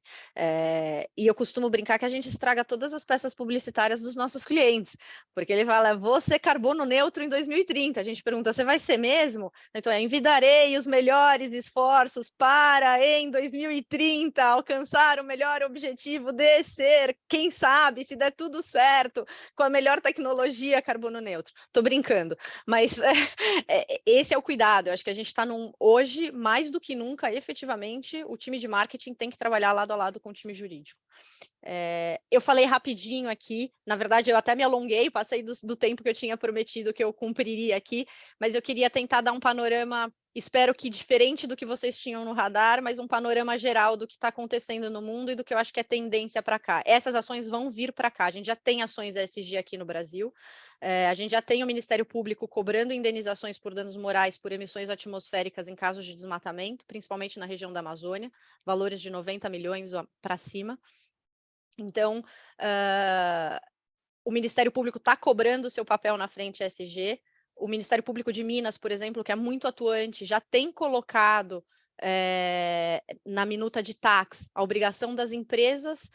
E eu costumo brincar que a gente estraga todas as peças publicitárias dos nossos clientes, porque ele fala, vou ser carbono neutro em 2030. A gente pergunta, você vai ser mesmo? Então, envidarei os melhores esforços para, em 2030, alcançar o melhor objetivo de ser, quem sabe, se der tudo certo, com a melhor tecnologia carbono neutro. Estou brincando, mas esse é o cuidado. Eu acho que a gente está hoje, mais do que nunca, efetivamente, o time de marketing tem que trabalhar lado a lado com o time jurídico. Eu falei rapidinho aqui, na verdade eu até me alonguei, passei do tempo que eu tinha prometido que eu cumpriria aqui, mas eu queria tentar dar um panorama, espero que diferente do que vocês tinham no radar, mas um panorama geral do que está acontecendo no mundo e do que eu acho que é tendência para cá. Essas ações vão vir para cá, a gente já tem ações ESG aqui no Brasil, a gente já tem o Ministério Público cobrando indenizações por danos morais por emissões atmosféricas em casos de desmatamento, principalmente na região da Amazônia, valores de 90 milhões para cima. Então, o Ministério Público está cobrando o seu papel na frente ESG. O Ministério Público de Minas, por exemplo, que é muito atuante, já tem colocado na minuta de tax a obrigação das empresas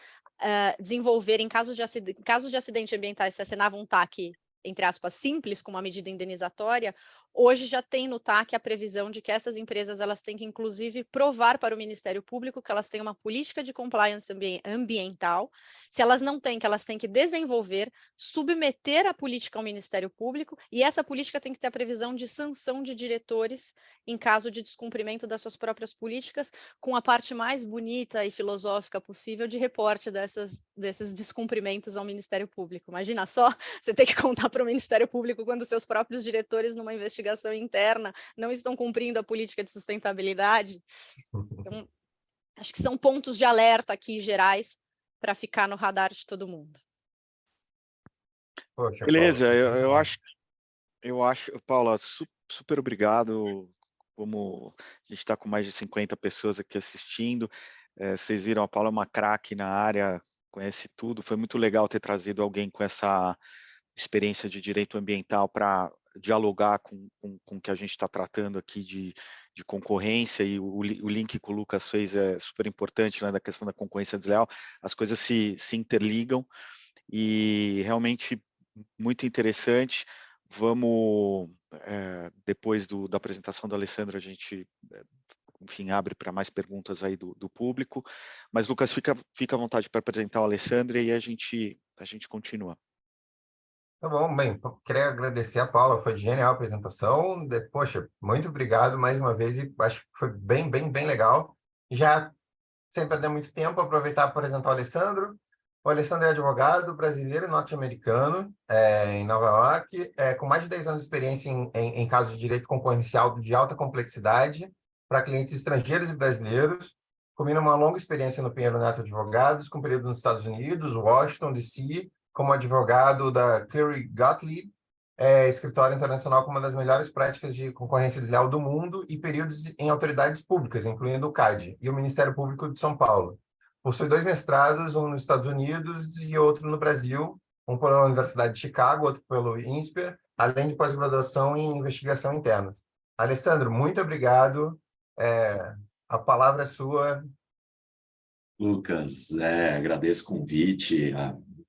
desenvolverem, casos de acidente ambientais, se assinava um TAC, entre aspas, simples, com uma medida indenizatória, hoje já tem no TAC a previsão de que essas empresas elas têm que, inclusive, provar para o Ministério Público que elas têm uma política de compliance ambiental. Se elas não têm, que elas têm que desenvolver, submeter a política ao Ministério Público, e essa política tem que ter a previsão de sanção de diretores em caso de descumprimento das suas próprias políticas, com a parte mais bonita e filosófica possível de reporte desses descumprimentos ao Ministério Público. Imagina só, você tem que contar para o Ministério Público quando seus próprios diretores, numa investigação interna, não estão cumprindo a política de sustentabilidade. Então, acho que são pontos de alerta aqui gerais para ficar no radar de todo mundo. Poxa, Beleza, Paula. eu acho, Paula, super obrigado. Como a gente está com mais de 50 pessoas aqui assistindo, vocês viram, a Paula é uma craque na área, conhece tudo. Foi muito legal ter trazido alguém com essa experiência de direito ambiental para dialogar com o que a gente está tratando aqui de concorrência, e o link que o Lucas fez é super importante, né, da questão da concorrência desleal. As coisas se interligam e realmente muito interessante. Vamos, depois da apresentação da Alessandra, a gente, enfim, abre para mais perguntas aí do público. Mas, Lucas, fica à vontade para apresentar o Alessandra e a gente continua. Tá bom, bem, queria agradecer a Paula, foi genial a apresentação. Poxa, muito obrigado mais uma vez, e acho que foi bem legal. Já sem perder muito tempo, aproveitar para apresentar o Alessandro. O Alessandro é advogado brasileiro e norte-americano, em Nova York, com mais de 10 anos de experiência em casos de direito concorrencial de alta complexidade para clientes estrangeiros e brasileiros, combina uma longa experiência no Pinheiro Neto Advogados, com período nos Estados Unidos, Washington, D.C., como advogado da Cleary Gottlieb, escritório internacional com uma das melhores práticas de concorrência desleal do mundo e períodos em autoridades públicas, incluindo o CAD e o Ministério Público de São Paulo. Possui 2 mestrados, um nos Estados Unidos e outro no Brasil, um pela Universidade de Chicago, outro pelo INSPER, além de pós-graduação em investigação interna. Alessandro, muito obrigado. A palavra é sua. Lucas, agradeço o convite.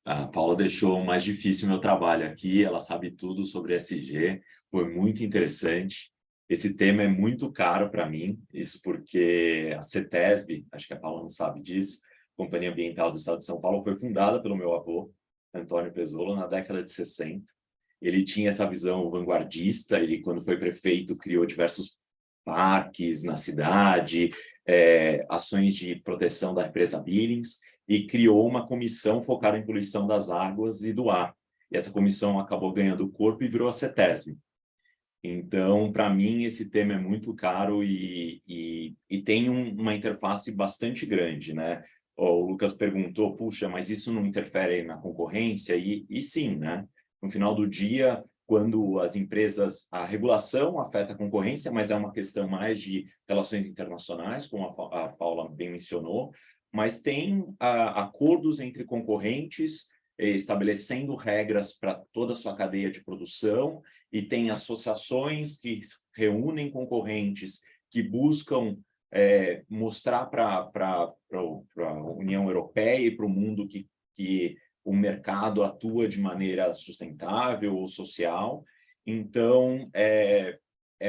A Paula deixou mais difícil o meu trabalho aqui, ela sabe tudo sobre SG, foi muito interessante. Esse tema é muito caro para mim, isso porque a CETESB, acho que a Paula não sabe disso, Companhia Ambiental do Estado de São Paulo, foi fundada pelo meu avô, Antônio Pezzolo, na década de 60. Ele tinha essa visão vanguardista, ele, quando foi prefeito, criou diversos parques na cidade, ações de proteção da represa Billings, e criou uma comissão focada em poluição das águas e do ar. E essa comissão acabou ganhando corpo e virou a CETESB. Então, para mim, esse tema é muito caro e tem uma interface bastante grande, né? O Lucas perguntou, puxa, mas isso não interfere na concorrência? E sim, né? No final do dia, quando as empresas... A regulação afeta a concorrência, mas é uma questão mais de relações internacionais, como a Paula bem mencionou, mas tem acordos entre concorrentes, estabelecendo regras para toda a sua cadeia de produção, e tem associações que reúnem concorrentes que buscam mostrar para a União Europeia e para o mundo que o mercado atua de maneira sustentável ou social. Então, é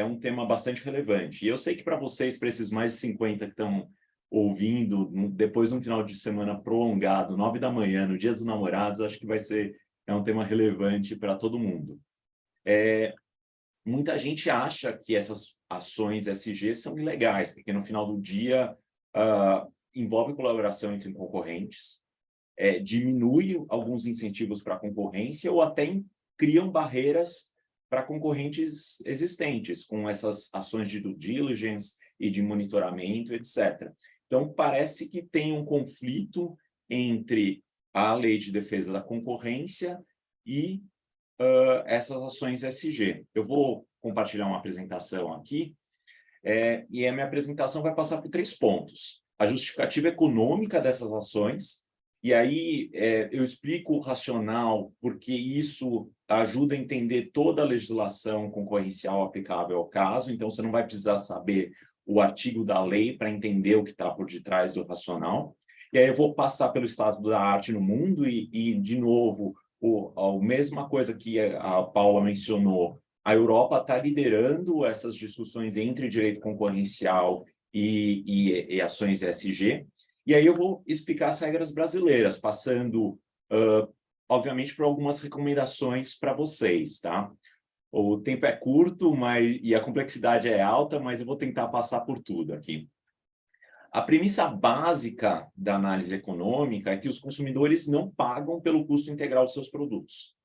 um tema bastante relevante. E eu sei que para vocês, para esses mais de 50 que estão ouvindo, depois de um final de semana prolongado, 9 da manhã, no Dia dos Namorados, acho que é um tema relevante para todo mundo. Muita gente acha que essas ações SG são ilegais, porque no final do dia envolve colaboração entre concorrentes, diminui alguns incentivos para a concorrência ou até criam barreiras para concorrentes existentes, com essas ações de due diligence e de monitoramento, etc. Então, parece que tem um conflito entre a Lei de Defesa da Concorrência e essas ações SG. Eu vou compartilhar uma apresentação aqui, e a minha apresentação vai passar por 3 pontos. A justificativa econômica dessas ações, e aí eu explico o racional, porque isso ajuda a entender toda a legislação concorrencial aplicável ao caso, então você não vai precisar saber o artigo da lei para entender o que está por detrás do racional. E aí eu vou passar pelo estado da arte no mundo e de novo, a mesma coisa que a Paula mencionou, a Europa está liderando essas discussões entre direito concorrencial e ações ESG. E aí eu vou explicar as regras brasileiras, passando, obviamente, por algumas recomendações para vocês, tá? O tempo é curto e a complexidade é alta, mas eu vou tentar passar por tudo aqui. A premissa básica da análise econômica é que os consumidores não pagam pelo custo integral dos seus produtos.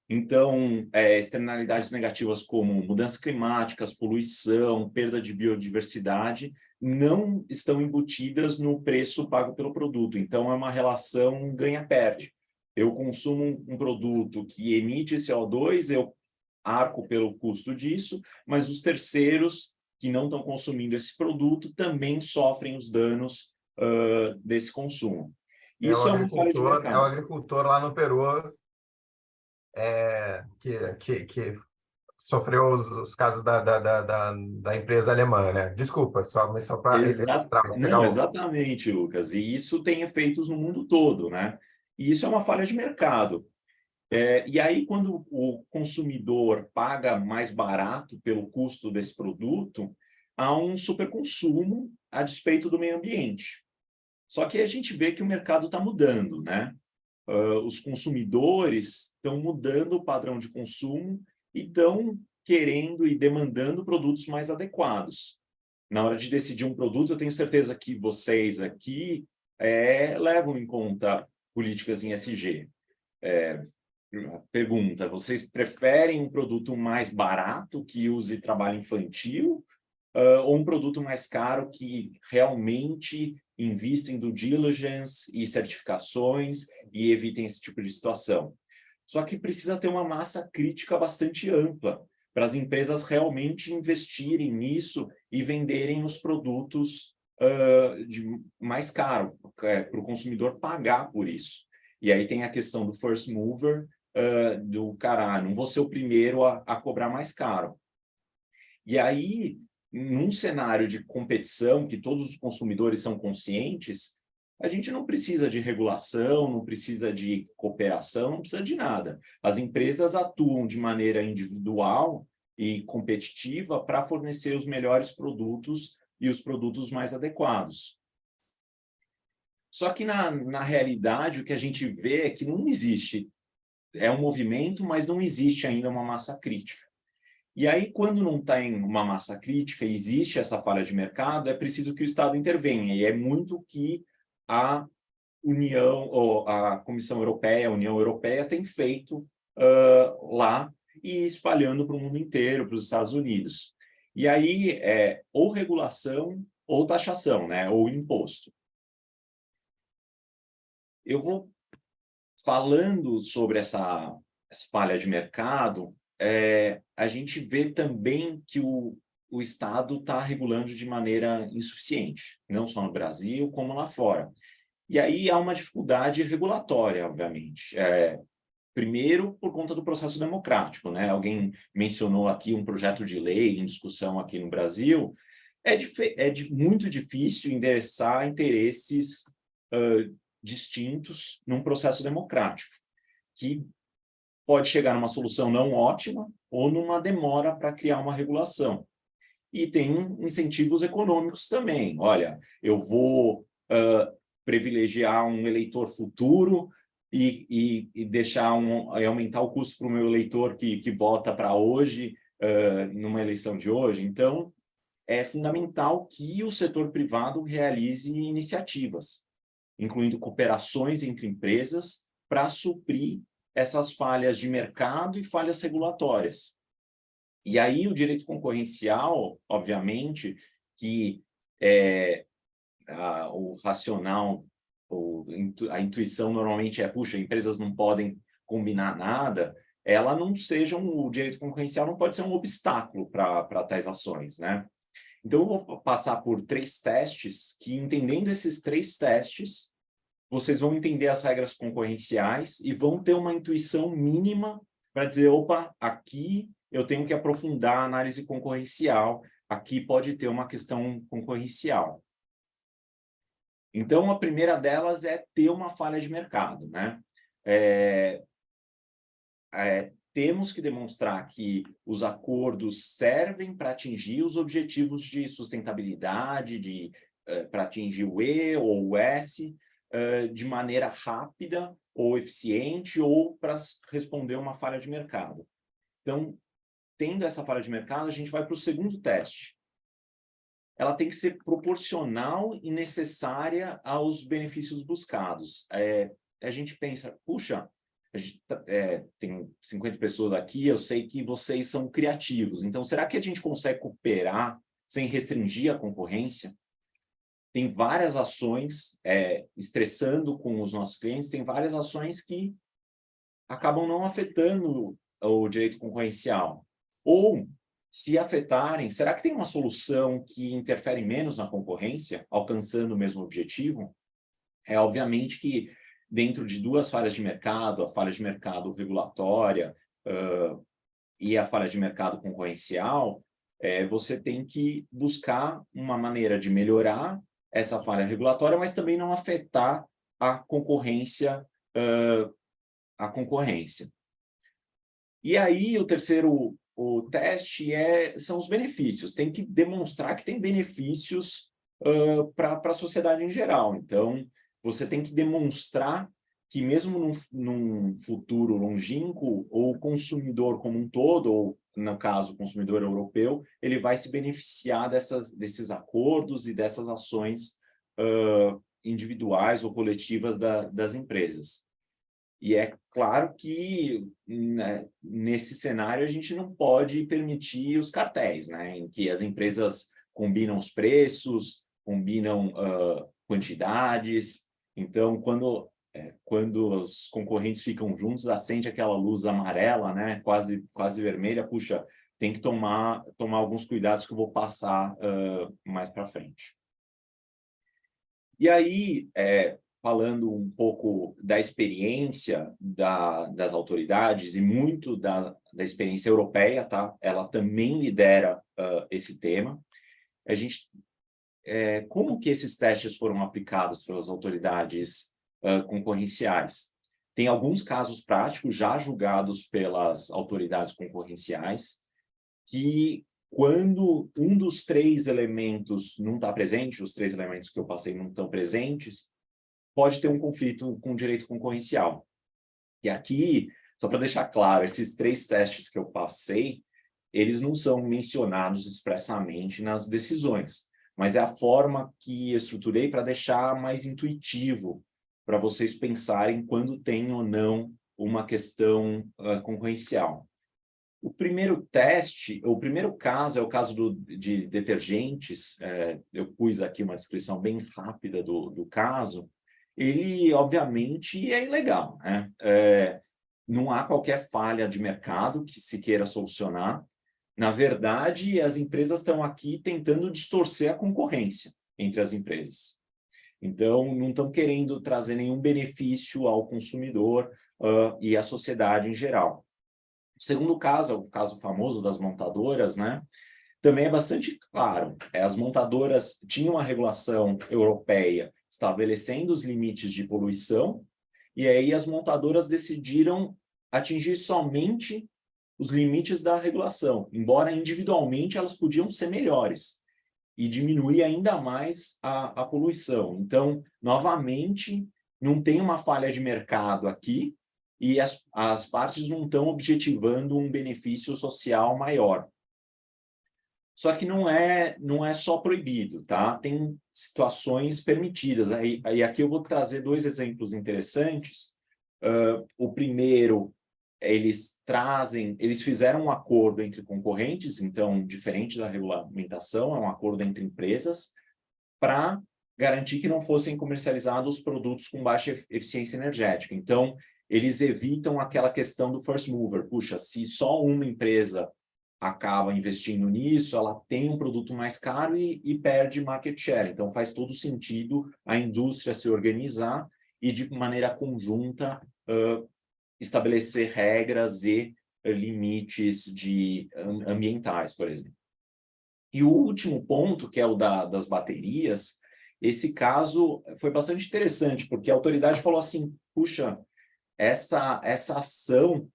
Então, externalidades negativas como mudanças climáticas, poluição, perda de biodiversidade, não estão embutidas no preço pago pelo produto. Então, é uma relação ganha-perde. Eu consumo um produto que emite CO2, eu arco pelo custo disso, mas os terceiros que não estão consumindo esse produto também sofrem os danos desse consumo. Isso é uma falha de mercado. É o agricultor lá no Peru que sofreu os casos da empresa alemã, né? Desculpa, só para Não, exatamente, Lucas. E isso tem efeitos no mundo todo, né? E isso é uma falha de mercado. E aí, quando o consumidor paga mais barato pelo custo desse produto, há um superconsumo a despeito do meio ambiente. Só que a gente vê que o mercado está mudando, né? Os consumidores estão mudando o padrão de consumo e estão querendo e demandando produtos mais adequados. Na hora de decidir um produto, eu tenho certeza que vocês aqui levam em conta políticas em ESG. Pergunta, vocês preferem um produto mais barato que use trabalho infantil ou um produto mais caro que realmente invista em due diligence e certificações e evitem esse tipo de situação? Só que precisa ter uma massa crítica bastante ampla para as empresas realmente investirem nisso e venderem os produtos mais caro, para o consumidor pagar por isso. E aí tem a questão do first mover, do cara, não vou ser o primeiro a cobrar mais caro. E aí, num cenário de competição, que todos os consumidores são conscientes, a gente não precisa de regulação, não precisa de cooperação, não precisa de nada. As empresas atuam de maneira individual e competitiva para fornecer os melhores produtos e os produtos mais adequados. Só que, na realidade, o que a gente vê é que não existe. É um movimento, mas não existe ainda uma massa crítica. E aí, quando não tem uma massa crítica, existe essa falha de mercado, é preciso que o Estado intervenha. E é muito que a União, ou a Comissão Europeia, a União Europeia, tem feito lá e espalhando para o mundo inteiro, para os Estados Unidos. E aí, ou regulação ou taxação, né? Ou imposto. Eu vou falando sobre essa falha de mercado, a gente vê também que o Estado está regulando de maneira insuficiente, não só no Brasil, como lá fora. E aí há uma dificuldade regulatória, obviamente. Primeiro, por conta do processo democrático, né? Alguém mencionou aqui um projeto de lei em discussão aqui no Brasil. Muito difícil endereçar interesses distintos num processo democrático, que pode chegar numa solução não ótima ou numa demora para criar uma regulação. E tem incentivos econômicos também. Olha, eu vou privilegiar um eleitor futuro e deixar aumentar o custo para o meu eleitor que vota para hoje, numa eleição de hoje. Então, é fundamental que o setor privado realize iniciativas, incluindo cooperações entre empresas, para suprir essas falhas de mercado e falhas regulatórias. E aí o direito concorrencial, obviamente, que o racional, a intuição normalmente puxa, empresas não podem combinar nada, o direito concorrencial não pode ser um obstáculo para tais ações, né? Então, eu vou passar por 3 testes, que entendendo esses 3 testes, vocês vão entender as regras concorrenciais e vão ter uma intuição mínima para dizer, opa, aqui eu tenho que aprofundar a análise concorrencial, aqui pode ter uma questão concorrencial. Então, a primeira delas é ter uma falha de mercado, né? Temos que demonstrar que os acordos servem para atingir os objetivos de sustentabilidade, para atingir o E ou o S, de maneira rápida ou eficiente, ou para responder uma falha de mercado. Então, tendo essa falha de mercado, a gente vai para o segundo teste. Ela tem que ser proporcional e necessária aos benefícios buscados. A gente pensa, puxa, a gente tem 50 pessoas aqui, eu sei que vocês são criativos, então será que a gente consegue cooperar sem restringir a concorrência? Tem várias ações, estressando com os nossos clientes, tem várias ações que acabam não afetando o direito concorrencial. Ou, se afetarem, será que tem uma solução que interfere menos na concorrência, alcançando o mesmo objetivo? Obviamente que dentro de 2 falhas de mercado, a falha de mercado regulatória e a falha de mercado concorrencial, você tem que buscar uma maneira de melhorar essa falha regulatória, mas também não afetar a concorrência. E aí, o terceiro teste são os benefícios. Tem que demonstrar que tem benefícios para a sociedade em geral. Então, você tem que demonstrar que mesmo num futuro longínquo, o consumidor como um todo, ou no caso o consumidor europeu, ele vai se beneficiar desses acordos e dessas ações individuais ou coletivas das empresas. E é claro que, né, nesse cenário a gente não pode permitir os cartéis, né, em que as empresas combinam os preços, combinam quantidades. Então, quando os concorrentes ficam juntos, acende aquela luz amarela, né, quase vermelha, puxa, tem que tomar alguns cuidados que eu vou passar mais para frente. E aí, falando um pouco da experiência das autoridades e muito da experiência europeia, tá? Ela também lidera esse tema. Como que esses testes foram aplicados pelas autoridades concorrenciais? Tem alguns casos práticos já julgados pelas autoridades concorrenciais que, quando um dos 3 elementos não está presente, os 3 elementos que eu passei não estão presentes, pode ter um conflito com o direito concorrencial. E aqui, só para deixar claro, esses 3 testes que eu passei, eles não são mencionados expressamente nas decisões, mas é a forma que eu estruturei para deixar mais intuitivo para vocês pensarem quando tem ou não uma questão concorrencial. O primeiro caso é o caso de detergentes. Eu pus aqui uma descrição bem rápida do caso. Ele, obviamente, é ilegal, né? Não há qualquer falha de mercado que se queira solucionar. Na verdade, as empresas estão aqui tentando distorcer a concorrência entre as empresas. Então, não estão querendo trazer nenhum benefício ao consumidor e à sociedade em geral. O segundo caso, é o caso famoso das montadoras, né? Também é bastante claro. As montadoras tinham uma regulação europeia estabelecendo os limites de poluição, e aí as montadoras decidiram atingir somente os limites da regulação, embora individualmente elas podiam ser melhores e diminuir ainda mais a poluição. Então, novamente, não tem uma falha de mercado aqui, e as partes não estão objetivando um benefício social maior. Só que não é só proibido, tá? Tem situações permitidas. Aí aqui eu vou trazer 2 exemplos interessantes. O primeiro, eles fizeram um acordo entre concorrentes, então, diferente da regulamentação, é um acordo entre empresas, para garantir que não fossem comercializados produtos com baixa eficiência energética. Então, eles evitam aquela questão do first mover. Puxa, se só uma empresa acaba investindo nisso, ela tem um produto mais caro e perde market share. Então, faz todo sentido a indústria se organizar e, de maneira conjunta, estabelecer regras e limites ambientais, por exemplo. E o último ponto, que é o das baterias, esse caso foi bastante interessante, porque a autoridade falou assim, puxa, essa ação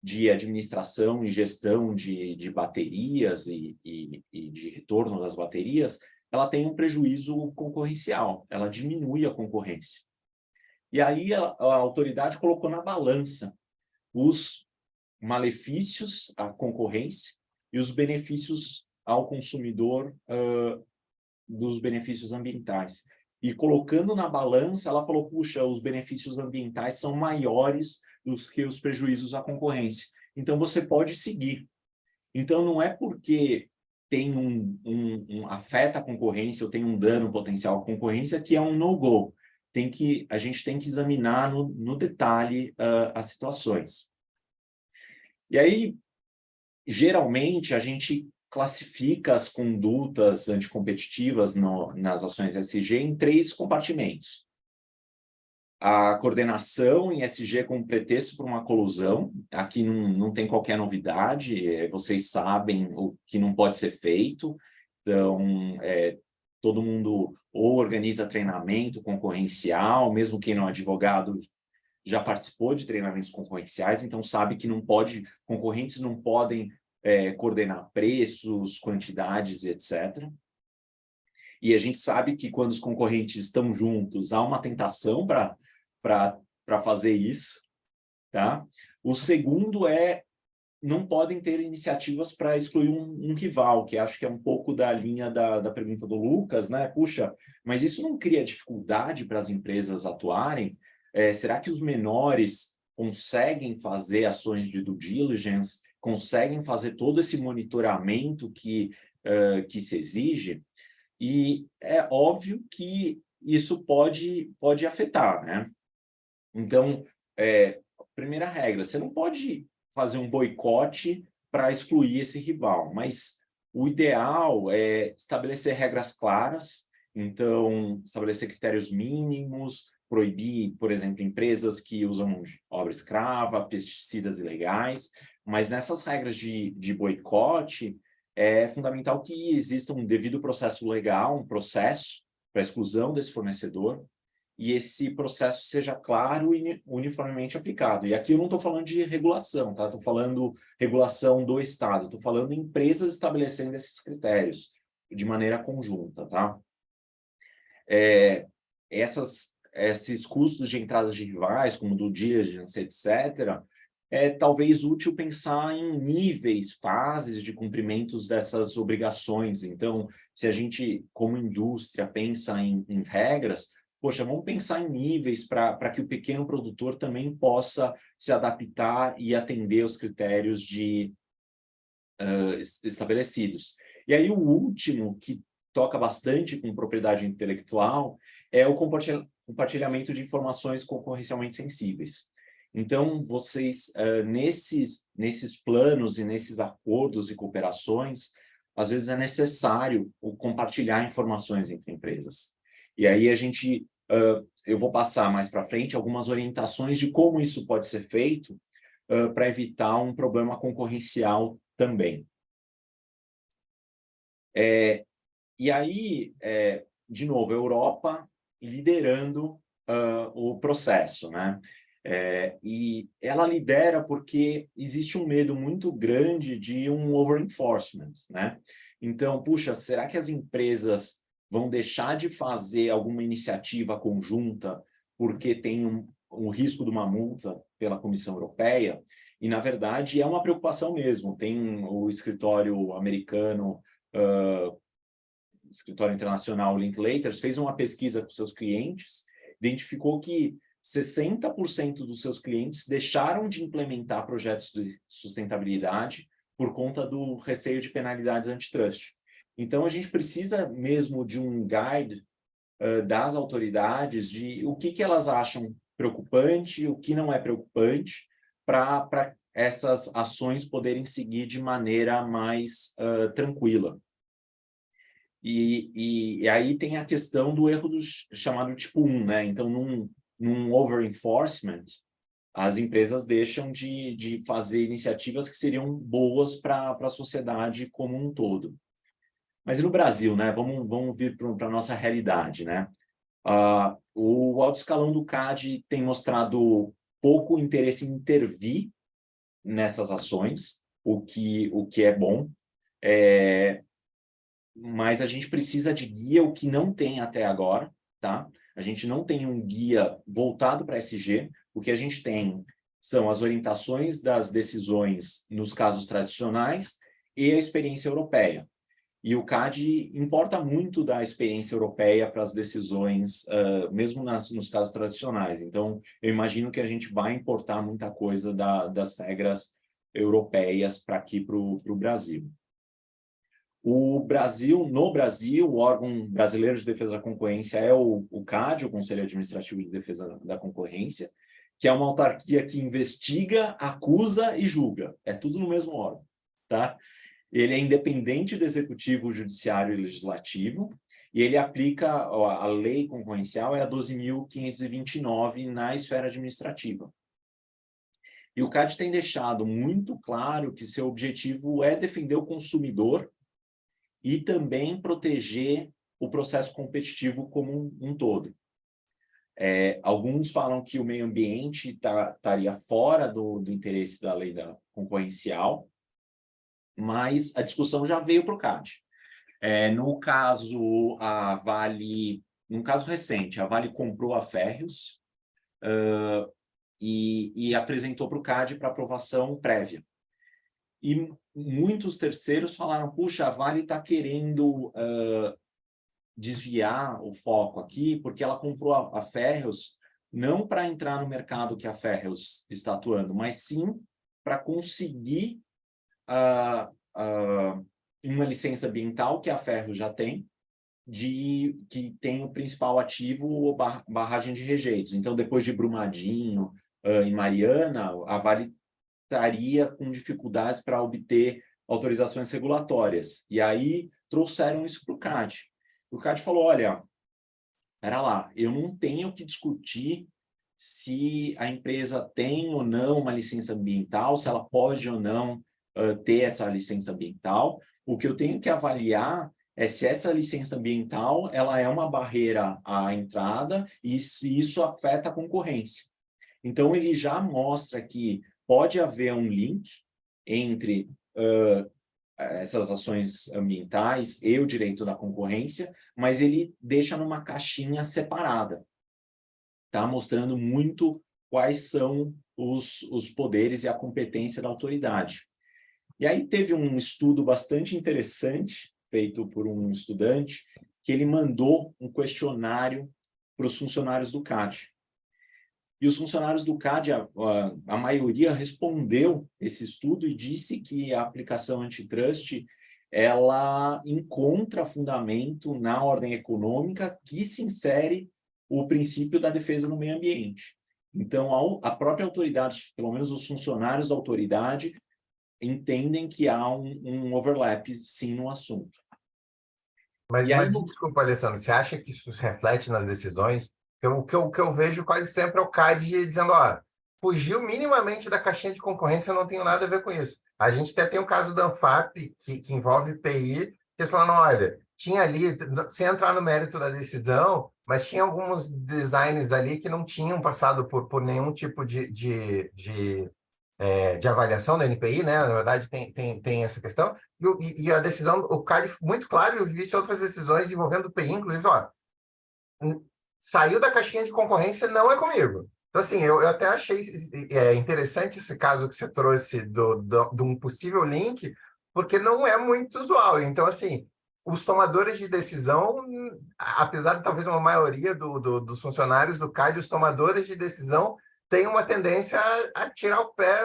de administração e gestão de baterias e de retorno das baterias, ela tem um prejuízo concorrencial, ela diminui a concorrência. E aí a autoridade colocou na balança os malefícios à concorrência e os benefícios ao consumidor dos benefícios ambientais. E colocando na balança, ela falou, puxa, os benefícios ambientais são maiores do que os prejuízos à concorrência. Então, você pode seguir. Então, não é porque tem afeta a concorrência ou tem um dano potencial à concorrência que é um no-go. A gente tem que examinar no detalhe as situações. E aí, geralmente, a gente classifica as condutas anticompetitivas nas ações ESG em 3 compartimentos. A coordenação em ESG como pretexto para uma colusão. Aqui não tem qualquer novidade, vocês sabem o que não pode ser feito. Então, todo mundo ou organiza treinamento concorrencial, mesmo quem não é advogado já participou de treinamentos concorrenciais, então sabe que concorrentes não podem coordenar preços, quantidades, etc. E a gente sabe que quando os concorrentes estão juntos, há uma tentação para fazer isso. Tá? O segundo é não podem ter iniciativas para excluir um rival, que acho que é um pouco da linha da pergunta do Lucas, né? Puxa, mas isso não cria dificuldade para as empresas atuarem? Será que os menores conseguem fazer ações de due diligence, conseguem fazer todo esse monitoramento que se exige? E é óbvio que isso pode afetar, né? Então, primeira regra, você não pode fazer um boicote para excluir esse rival, mas o ideal é estabelecer regras claras, então, estabelecer critérios mínimos, proibir, por exemplo, empresas que usam obra escrava, pesticidas ilegais, mas nessas regras de boicote, é fundamental que exista um devido processo legal, um processo para exclusão desse fornecedor, e esse processo seja claro e uniformemente aplicado. E aqui eu não estou falando de regulação, tá? Estou falando regulação do Estado, estou falando de empresas estabelecendo esses critérios de maneira conjunta, tá? Esses custos de entradas de rivais, como do diligence, etc., é talvez útil pensar em níveis, fases de cumprimentos dessas obrigações. Então, se a gente, como indústria, pensa em regras, poxa, vamos pensar em níveis para que o pequeno produtor também possa se adaptar e atender os critérios estabelecidos. E aí o último, que toca bastante com propriedade intelectual, é o compartilhamento de informações concorrencialmente sensíveis. Então, vocês, nesses planos e nesses acordos e cooperações, às vezes é necessário compartilhar informações entre empresas. E aí eu vou passar mais para frente algumas orientações de como isso pode ser feito para evitar um problema concorrencial também. E aí, de novo, a Europa liderando o processo, né? E ela lidera porque existe um medo muito grande de um over-enforcement, né? Então, puxa, será que as empresas vão deixar de fazer alguma iniciativa conjunta porque tem um risco de uma multa pela Comissão Europeia? E, na verdade, é uma preocupação mesmo. Tem o escritório americano, escritório internacional Linklaters, fez uma pesquisa com seus clientes, identificou que 60% dos seus clientes deixaram de implementar projetos de sustentabilidade por conta do receio de penalidades antitrust. Então, a gente precisa mesmo de um guide das autoridades de o que elas acham preocupante, o que não é preocupante, para essas ações poderem seguir de maneira mais tranquila. E aí tem a questão do erro chamado tipo 1, né? Então, num over-enforcement, as empresas deixam de fazer iniciativas que seriam boas para a sociedade como um todo. Mas e no Brasil, né? Vamos vir para a nossa realidade, né? O alto escalão do CAD tem mostrado pouco interesse em intervir nessas ações, o que é bom. Mas a gente precisa de guia, o que não tem até agora, tá? A gente não tem um guia voltado para SG. O que a gente tem são as orientações das decisões nos casos tradicionais e a experiência europeia. E o CAD importa muito da experiência europeia para as decisões, mesmo nos casos tradicionais. Então, eu imagino que a gente vai importar muita coisa das regras europeias para aqui para o Brasil. No Brasil, o órgão brasileiro de defesa da concorrência é o CAD, o Conselho Administrativo de Defesa da Concorrência, que é uma autarquia que investiga, acusa e julga. É tudo no mesmo órgão, tá? Ele é independente do Executivo, Judiciário e Legislativo, e ele aplica a lei concorrencial, é a 12.529 na esfera administrativa. E o CAD tem deixado muito claro que seu objetivo é defender o consumidor e também proteger o processo competitivo como um todo. Alguns falam que o meio ambiente estaria fora do interesse da lei concorrencial, mas a discussão já veio para o CAD. No caso recente, a Vale comprou a Férreos e apresentou para o CAD para aprovação prévia. E muitos terceiros falaram, puxa, a Vale está querendo desviar o foco aqui, porque ela comprou a Ferrous não para entrar no mercado que a Ferrous está atuando, mas sim para conseguir uma licença ambiental que a Ferrous já tem, que tem o principal ativo, barragem de rejeitos. Então, depois de Brumadinho e Mariana, a Vale estaria com dificuldades para obter autorizações regulatórias. E aí trouxeram isso para o CAD. O CAD falou, olha, espera lá, eu não tenho que discutir se a empresa tem ou não uma licença ambiental, se ela pode ou não ter essa licença ambiental. O que eu tenho que avaliar é se essa licença ambiental ela é uma barreira à entrada e se isso afeta a concorrência. Então, ele já mostra que pode haver um link entre essas ações ambientais e o direito da concorrência, mas ele deixa numa caixinha separada, tá? Mostrando muito quais são os poderes e a competência da autoridade. E aí teve um estudo bastante interessante, feito por um estudante, que ele mandou um questionário para os funcionários do CAD. E os funcionários do CAD, a maioria respondeu esse estudo e disse que a aplicação antitrust ela encontra fundamento na ordem econômica que se insere o princípio da defesa do meio ambiente. Então, a própria autoridade, pelo menos os funcionários da autoridade, entendem que há um overlap, sim, no assunto. Mas aí, desculpa, Alessandro, você acha que isso reflete nas decisões? O que eu vejo quase sempre é o CAD dizendo, ó, fugiu minimamente da caixinha de concorrência, eu não tenho nada a ver com isso. A gente até tem o caso da Anfap, que envolve PI, que eles falaram, olha, tinha ali, sem entrar no mérito da decisão, mas tinha alguns designs ali que não tinham passado por nenhum tipo de avaliação da NPI, né? Na verdade, tem essa questão. E a decisão, o CAD, muito claro, eu vi outras decisões envolvendo o PI, inclusive, ó, saiu da caixinha de concorrência, não é comigo. Então, assim, eu até achei interessante esse caso que você trouxe de um possível link, porque não é muito usual. Então, assim, os tomadores de decisão, apesar de talvez uma maioria dos funcionários do CAD, os tomadores de decisão têm uma tendência a tirar o pé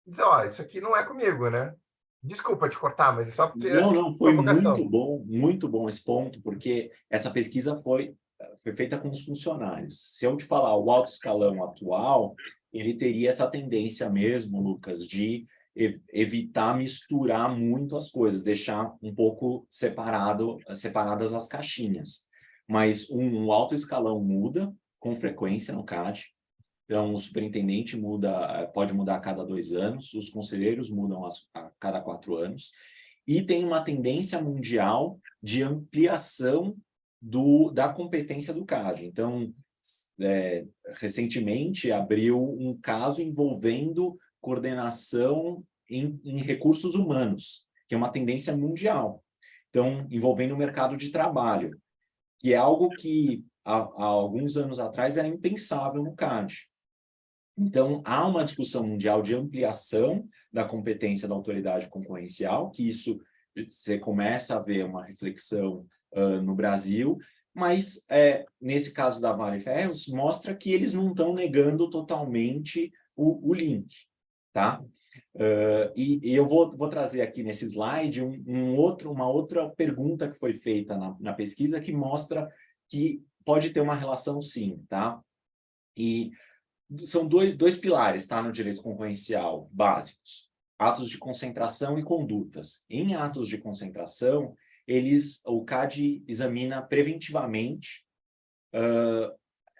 e dizer, ó, isso aqui não é comigo, né? Desculpa te cortar, mas é só porque... Não, foi muito bom esse ponto, porque essa pesquisa foi feita com os funcionários. Se eu te falar o alto escalão atual, ele teria essa tendência mesmo, Lucas, de evitar misturar muito as coisas, deixar um pouco separadas as caixinhas. Mas o alto escalão muda com frequência no CAD. Então, o superintendente pode mudar a cada 2 anos, os conselheiros mudam a cada 4 anos, e tem uma tendência mundial de ampliação da competência do CAD. Então, recentemente abriu um caso envolvendo coordenação em recursos humanos, que é uma tendência mundial. Então, envolvendo o mercado de trabalho, que é algo que há alguns anos atrás era impensável no CAD. Então, há uma discussão mundial de ampliação da competência da autoridade concorrencial, que isso você começa a ver uma reflexão no Brasil, mas nesse caso da Vale Ferrous, mostra que eles não estão negando totalmente o link, tá? E eu vou trazer aqui nesse slide uma outra pergunta que foi feita na pesquisa que mostra que pode ter uma relação sim, tá? E são dois pilares, tá, no direito concorrencial básicos: atos de concentração e condutas. Em atos de concentração, o CAD examina preventivamente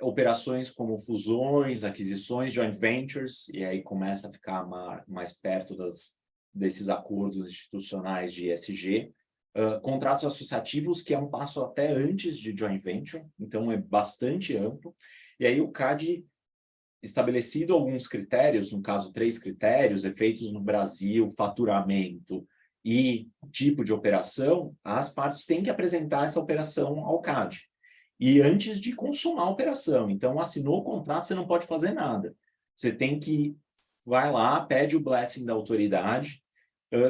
operações como fusões, aquisições, joint ventures, e aí começa a ficar mais perto desses acordos institucionais de ESG, contratos associativos, que é um passo até antes de joint venture, então é bastante amplo, e aí o CAD, estabelecido alguns critérios, no caso 3 critérios, efeitos no Brasil, faturamento e tipo de operação, as partes têm que apresentar essa operação ao CAD. E antes de consumar a operação. Então, assinou o contrato, você não pode fazer nada. Você tem que, vai lá, pede o blessing da autoridade,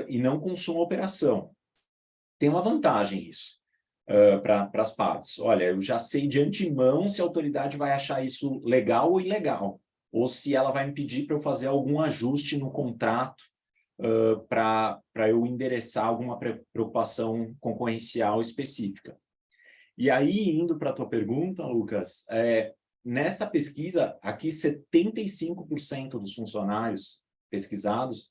e não consuma a operação. Tem uma vantagem isso para as partes. Olha, eu já sei de antemão se a autoridade vai achar isso legal ou ilegal, ou se ela vai me pedir para eu fazer algum ajuste no contrato para eu endereçar alguma preocupação concorrencial específica. E aí, indo para a tua pergunta, Lucas, nessa pesquisa, aqui 75% dos funcionários pesquisados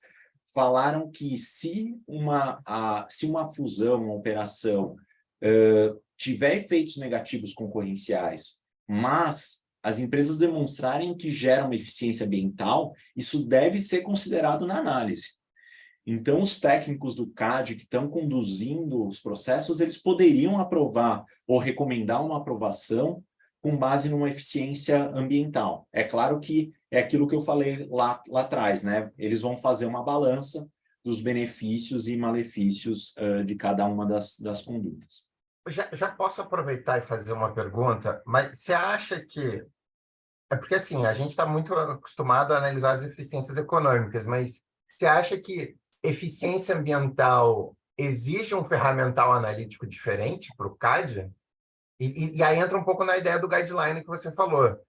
falaram que se uma fusão, uma operação, tiver efeitos negativos concorrenciais, mas as empresas demonstrarem que geram eficiência ambiental, isso deve ser considerado na análise. Então, os técnicos do CAD que estão conduzindo os processos, eles poderiam aprovar ou recomendar uma aprovação com base numa eficiência ambiental. É claro que é aquilo que eu falei lá atrás, né? Eles vão fazer uma balança dos benefícios e malefícios de cada uma das condutas. Já posso aproveitar e fazer uma pergunta, mas você acha que... É porque, assim, a gente está muito acostumado a analisar as eficiências econômicas, mas você acha que eficiência ambiental exige um ferramental analítico diferente para o CAD? E aí entra um pouco na ideia do guideline que você falou.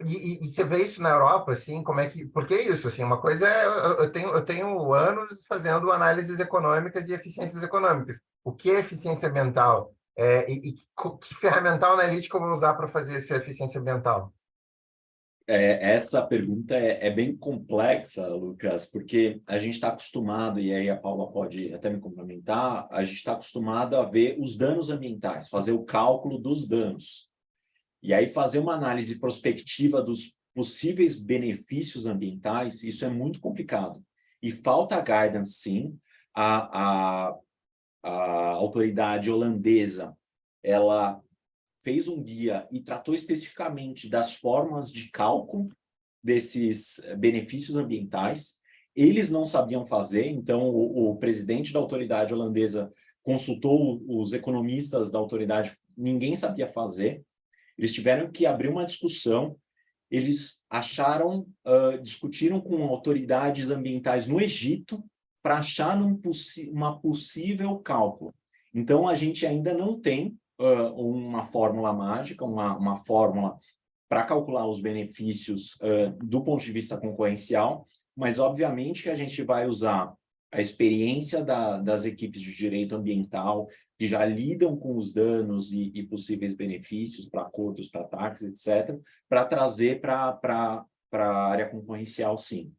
E você vê isso na Europa, assim, como é que... Porque é isso, assim, uma coisa é... Eu tenho anos fazendo análises econômicas e eficiências econômicas. O que é eficiência ambiental? Que ferramental analítico eu vou usar para fazer essa eficiência ambiental? Essa pergunta é bem complexa, Lucas, porque a gente está acostumado, e aí a Paula pode até me complementar, a gente está acostumado a ver os danos ambientais, fazer o cálculo dos danos. E aí fazer uma análise prospectiva dos possíveis benefícios ambientais, isso é muito complicado. E falta guidance, sim. A autoridade holandesa, ela fez um guia e tratou especificamente das formas de cálculo desses benefícios ambientais. Eles não sabiam fazer, então o presidente da autoridade holandesa consultou os economistas da autoridade, ninguém sabia fazer. Eles tiveram que abrir uma discussão, eles discutiram com autoridades ambientais no Egito para achar uma possível cálculo. Então, a gente ainda não tem uma fórmula mágica, uma fórmula para calcular os benefícios do ponto de vista concorrencial, mas, obviamente, que a gente vai usar a experiência das equipes de direito ambiental, que já lidam com os danos e possíveis benefícios para acordos, para taxas, etc., para trazer para a área concorrencial, sim.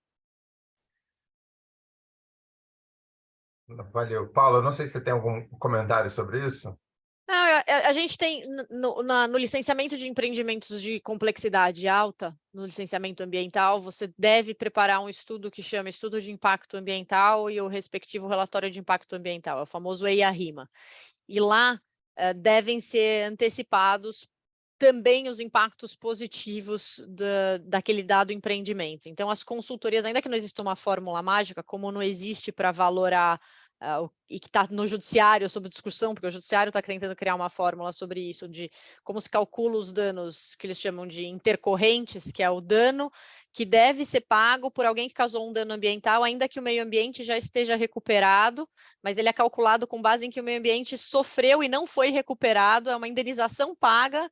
Valeu. Paulo, não sei se você tem algum comentário sobre isso. Não, a gente tem no licenciamento de empreendimentos de complexidade alta, no licenciamento ambiental, você deve preparar um estudo que chama Estudo de Impacto Ambiental e o respectivo relatório de impacto ambiental, é o famoso EIA-RIMA. E lá devem ser antecipados também os impactos positivos daquele dado empreendimento. Então, as consultorias, ainda que não exista uma fórmula mágica, como não existe para valorar e que está no judiciário sob discussão, porque o judiciário está tentando criar uma fórmula sobre isso, de como se calcula os danos que eles chamam de intercorrentes, que é o dano que deve ser pago por alguém que causou um dano ambiental, ainda que o meio ambiente já esteja recuperado, mas ele é calculado com base em que o meio ambiente sofreu e não foi recuperado, é uma indenização paga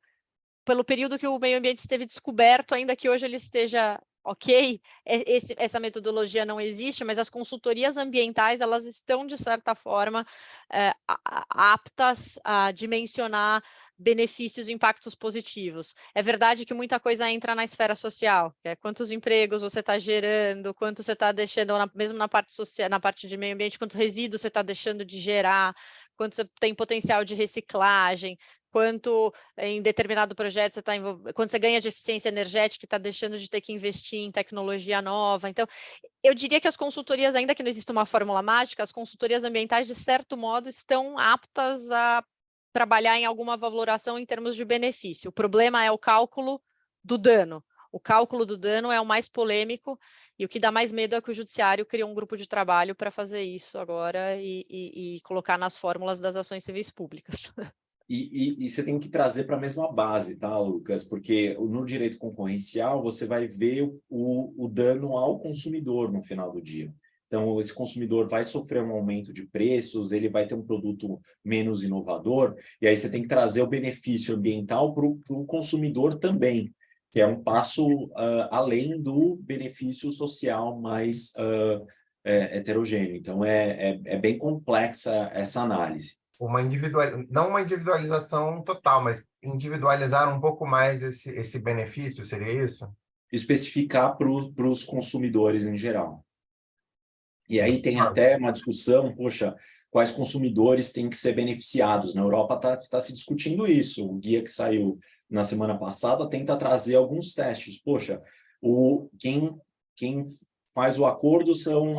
pelo período que o meio ambiente esteve descoberto, ainda que hoje ele esteja ok, essa metodologia não existe, mas as consultorias ambientais, elas estão, de certa forma, aptas a dimensionar benefícios e impactos positivos. É verdade que muita coisa entra na esfera social, que é quantos empregos você está gerando, quanto você está deixando, mesmo na parte social, na parte de meio ambiente, quanto resíduo você está deixando de gerar, quanto você tem potencial de reciclagem, quanto em determinado projeto você está quando você ganha de eficiência energética e está deixando de ter que investir em tecnologia nova. Então, eu diria que as consultorias, ainda que não exista uma fórmula mágica, as consultorias ambientais, de certo modo, estão aptas a trabalhar em alguma valoração em termos de benefício. O problema é o cálculo do dano. O cálculo do dano é o mais polêmico e o que dá mais medo é que o judiciário criou um grupo de trabalho para fazer isso agora e colocar nas fórmulas das ações civis públicas. E você tem que trazer para a mesma base, tá, Lucas? Porque no direito concorrencial você vai ver o dano ao consumidor no final do dia. Então, esse consumidor vai sofrer um aumento de preços, ele vai ter um produto menos inovador, e aí você tem que trazer o benefício ambiental para o consumidor também, que é um passo além do benefício social mais heterogêneo. Então, é bem complexa essa análise. Não uma individualização total, mas individualizar um pouco mais esse benefício, seria isso? Especificar para os consumidores em geral. E aí tem até uma discussão, poxa, quais consumidores têm que ser beneficiados? Na Europa está se discutindo isso. O guia que saiu na semana passada tenta trazer alguns testes. Poxa, quem faz o acordo são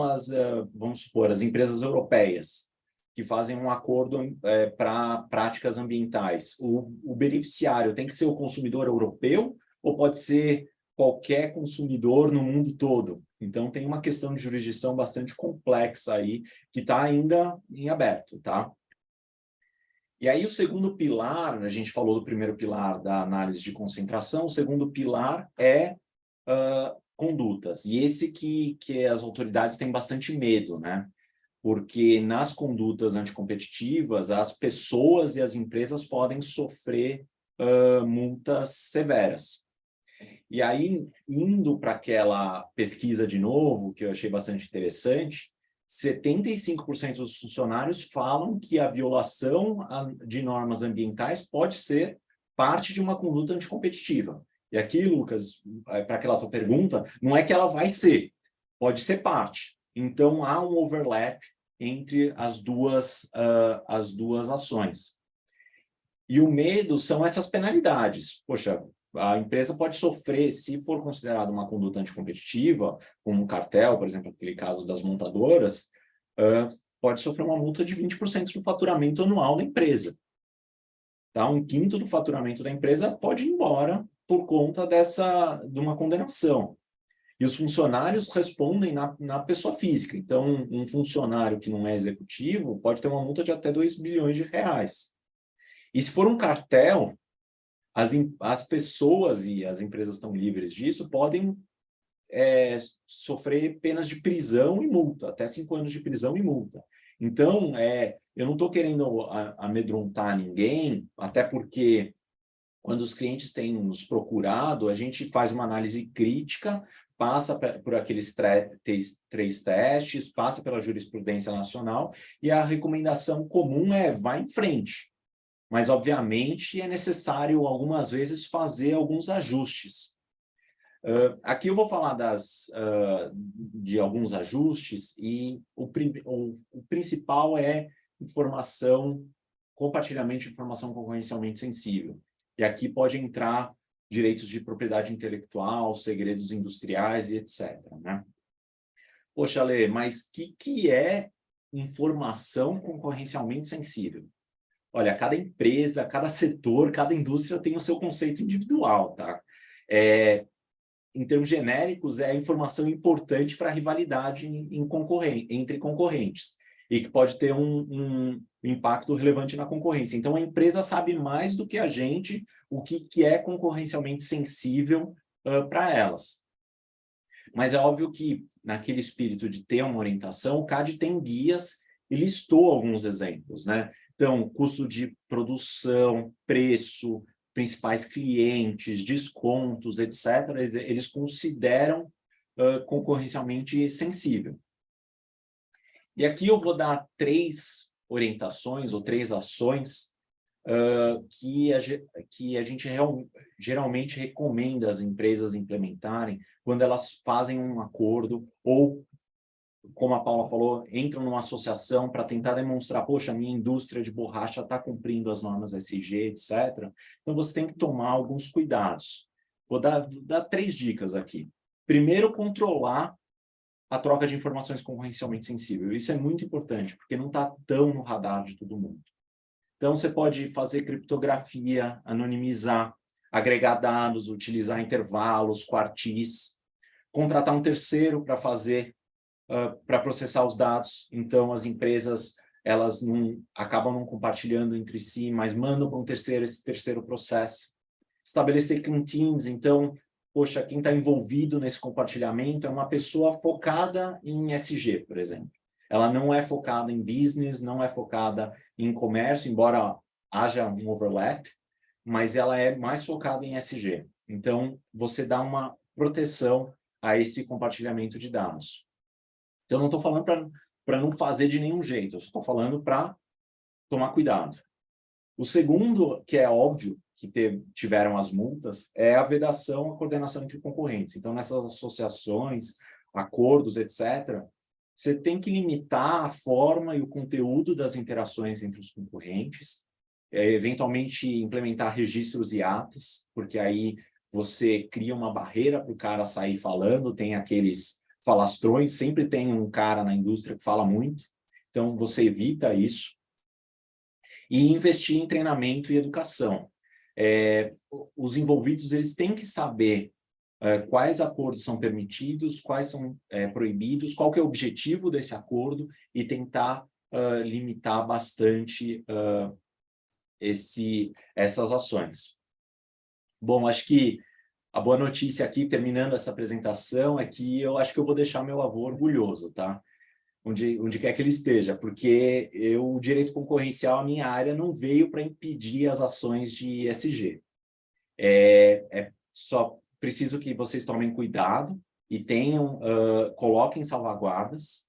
vamos supor, as empresas europeias, que fazem um acordo para práticas ambientais. O beneficiário tem que ser o consumidor europeu ou pode ser qualquer consumidor no mundo todo? Então, tem uma questão de jurisdição bastante complexa aí, que está ainda em aberto, tá? E aí, o segundo pilar, a gente falou do primeiro pilar da análise de concentração, o segundo pilar é condutas. E esse que as autoridades têm bastante medo, né? Porque nas condutas anticompetitivas, as pessoas e as empresas podem sofrer multas severas. E aí, indo para aquela pesquisa de novo, que eu achei bastante interessante, 75% dos funcionários falam que a violação de normas ambientais pode ser parte de uma conduta anticompetitiva. E aqui, Lucas, para aquela tua pergunta, não é que ela vai ser, pode ser parte. Então, há um overlap entre as duas ações. E o medo são essas penalidades. Poxa, a empresa pode sofrer, se for considerada uma conduta anticompetitiva, como um cartel, por exemplo, aquele caso das montadoras, pode sofrer uma multa de 20% do faturamento anual da empresa. Tá? 1/5 do faturamento da empresa pode ir embora por conta de uma condenação. E os funcionários respondem na pessoa física. Então, um funcionário que não é executivo pode ter uma multa de até 2 bilhões de reais. E se for um cartel, as pessoas e as empresas estão livres disso, podem sofrer penas de prisão e multa, até 5 anos de prisão e multa. Então, eu não estou querendo amedrontar ninguém, até porque quando os clientes têm nos procurado, a gente faz uma análise crítica, passa por aqueles 3 testes, passa pela jurisprudência nacional, e a recomendação comum é vá em frente. Mas, obviamente, é necessário, algumas vezes, fazer alguns ajustes. Aqui eu vou falar de alguns ajustes, e o principal é compartilhamento de informação concorrencialmente sensível. E aqui pode entrar direitos de propriedade intelectual, segredos industriais e etc. Né? Poxa, Lê, mas o que é informação concorrencialmente sensível? Olha, cada empresa, cada setor, cada indústria tem o seu conceito individual, tá? Em termos genéricos, é informação importante para a rivalidade entre concorrentes e que pode ter um impacto relevante na concorrência. Então, a empresa sabe mais do que a gente o que é concorrencialmente sensível para elas. Mas é óbvio que, naquele espírito de ter uma orientação, o CAD tem guias e listou alguns exemplos, né? Então, custo de produção, preço, principais clientes, descontos, etc., eles consideram concorrencialmente sensível. E aqui eu vou dar 3 orientações ou 3 ações que a gente geralmente recomenda as empresas implementarem quando elas fazem um acordo ou, como a Paula falou, entram numa associação para tentar demonstrar, poxa, a minha indústria de borracha está cumprindo as normas SG, etc. Então, você tem que tomar alguns cuidados. Vou dar 3 dicas aqui. Primeiro, controlar a troca de informações concorrencialmente sensível. Isso é muito importante, porque não está tão no radar de todo mundo. Então, você pode fazer criptografia, anonimizar, agregar dados, utilizar intervalos, quartis, contratar um terceiro para para processar os dados. Então, as empresas elas acabam não compartilhando entre si, mas mandam para um terceiro esse terceiro processo. Estabelecer clean teams. Então, poxa, quem está envolvido nesse compartilhamento é uma pessoa focada em SG, por exemplo. Ela não é focada em business, não é focada em comércio, embora haja um overlap, mas ela é mais focada em SG. Então, você dá uma proteção a esse compartilhamento de dados. Então, eu não estou falando para não fazer de nenhum jeito, eu estou falando para tomar cuidado. O segundo, que é óbvio que tiveram as multas, é a vedação, a coordenação entre concorrentes. Então, nessas associações, acordos, etc., você tem que limitar a forma e o conteúdo das interações entre os concorrentes, eventualmente implementar registros e atas, porque aí você cria uma barreira para o cara sair falando, tem aqueles falastrões, sempre tem um cara na indústria que fala muito, então você evita isso. E investir em treinamento e educação. Os envolvidos eles têm que saber quais acordos são permitidos, quais são proibidos, qual que é o objetivo desse acordo e tentar limitar bastante essas ações. Bom, acho que a boa notícia aqui, terminando essa apresentação, é que eu acho que eu vou deixar meu avô orgulhoso, tá? Onde quer que ele esteja, porque o direito concorrencial, a minha área, não veio para impedir as ações de ESG. Só preciso que vocês tomem cuidado e coloquem salvaguardas.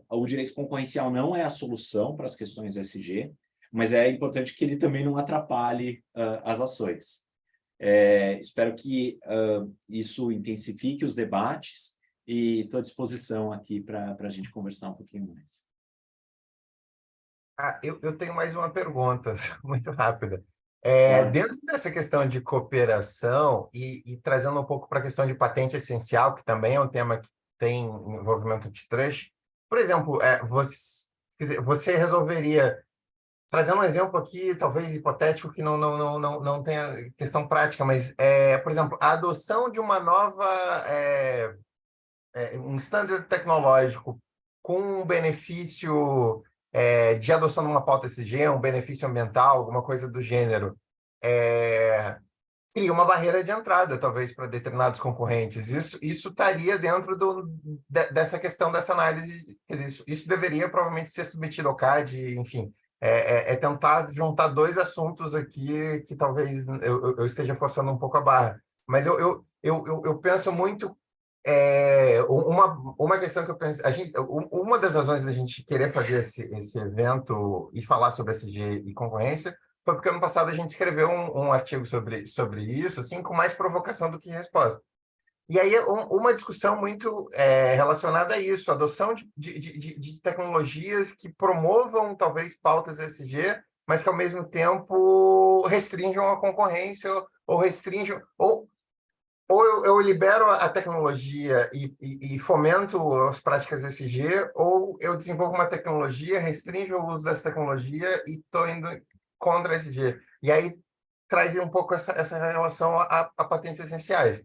O direito concorrencial não é a solução para as questões ESG, mas é importante que ele também não atrapalhe as ações. Espero que isso intensifique os debates e estou à disposição aqui para a gente conversar um pouquinho mais. Eu tenho mais uma pergunta, muito rápida. Claro. Dentro dessa questão de cooperação e trazendo um pouco para a questão de patente essencial, que também é um tema que tem envolvimento de trust, por exemplo, você resolveria, trazendo um exemplo aqui, talvez hipotético, que não tenha questão prática, mas, por exemplo, a adoção de uma nova... um standard tecnológico com um benefício de adoção de uma pauta ESG, um benefício ambiental, alguma coisa do gênero, cria uma barreira de entrada, talvez, para determinados concorrentes. Isso estaria dentro dessa questão, dessa análise. Quer dizer, isso deveria provavelmente ser submetido ao CAD, enfim. Tentar juntar dois assuntos aqui que talvez eu esteja forçando um pouco a barra. Mas eu penso muito... uma questão que eu penso, uma das razões da gente querer fazer esse evento e falar sobre SG e concorrência foi porque ano passado a gente escreveu um artigo sobre isso, assim, com mais provocação do que resposta. E aí uma discussão muito relacionada a isso, a adoção de tecnologias que promovam talvez pautas SG, mas que ao mesmo tempo restringam a concorrência ou restringam ou eu libero a tecnologia e fomento as práticas ESG, ou eu desenvolvo uma tecnologia, restringo o uso dessa tecnologia e estou indo contra a ESG. E aí traz um pouco essa relação a patentes essenciais.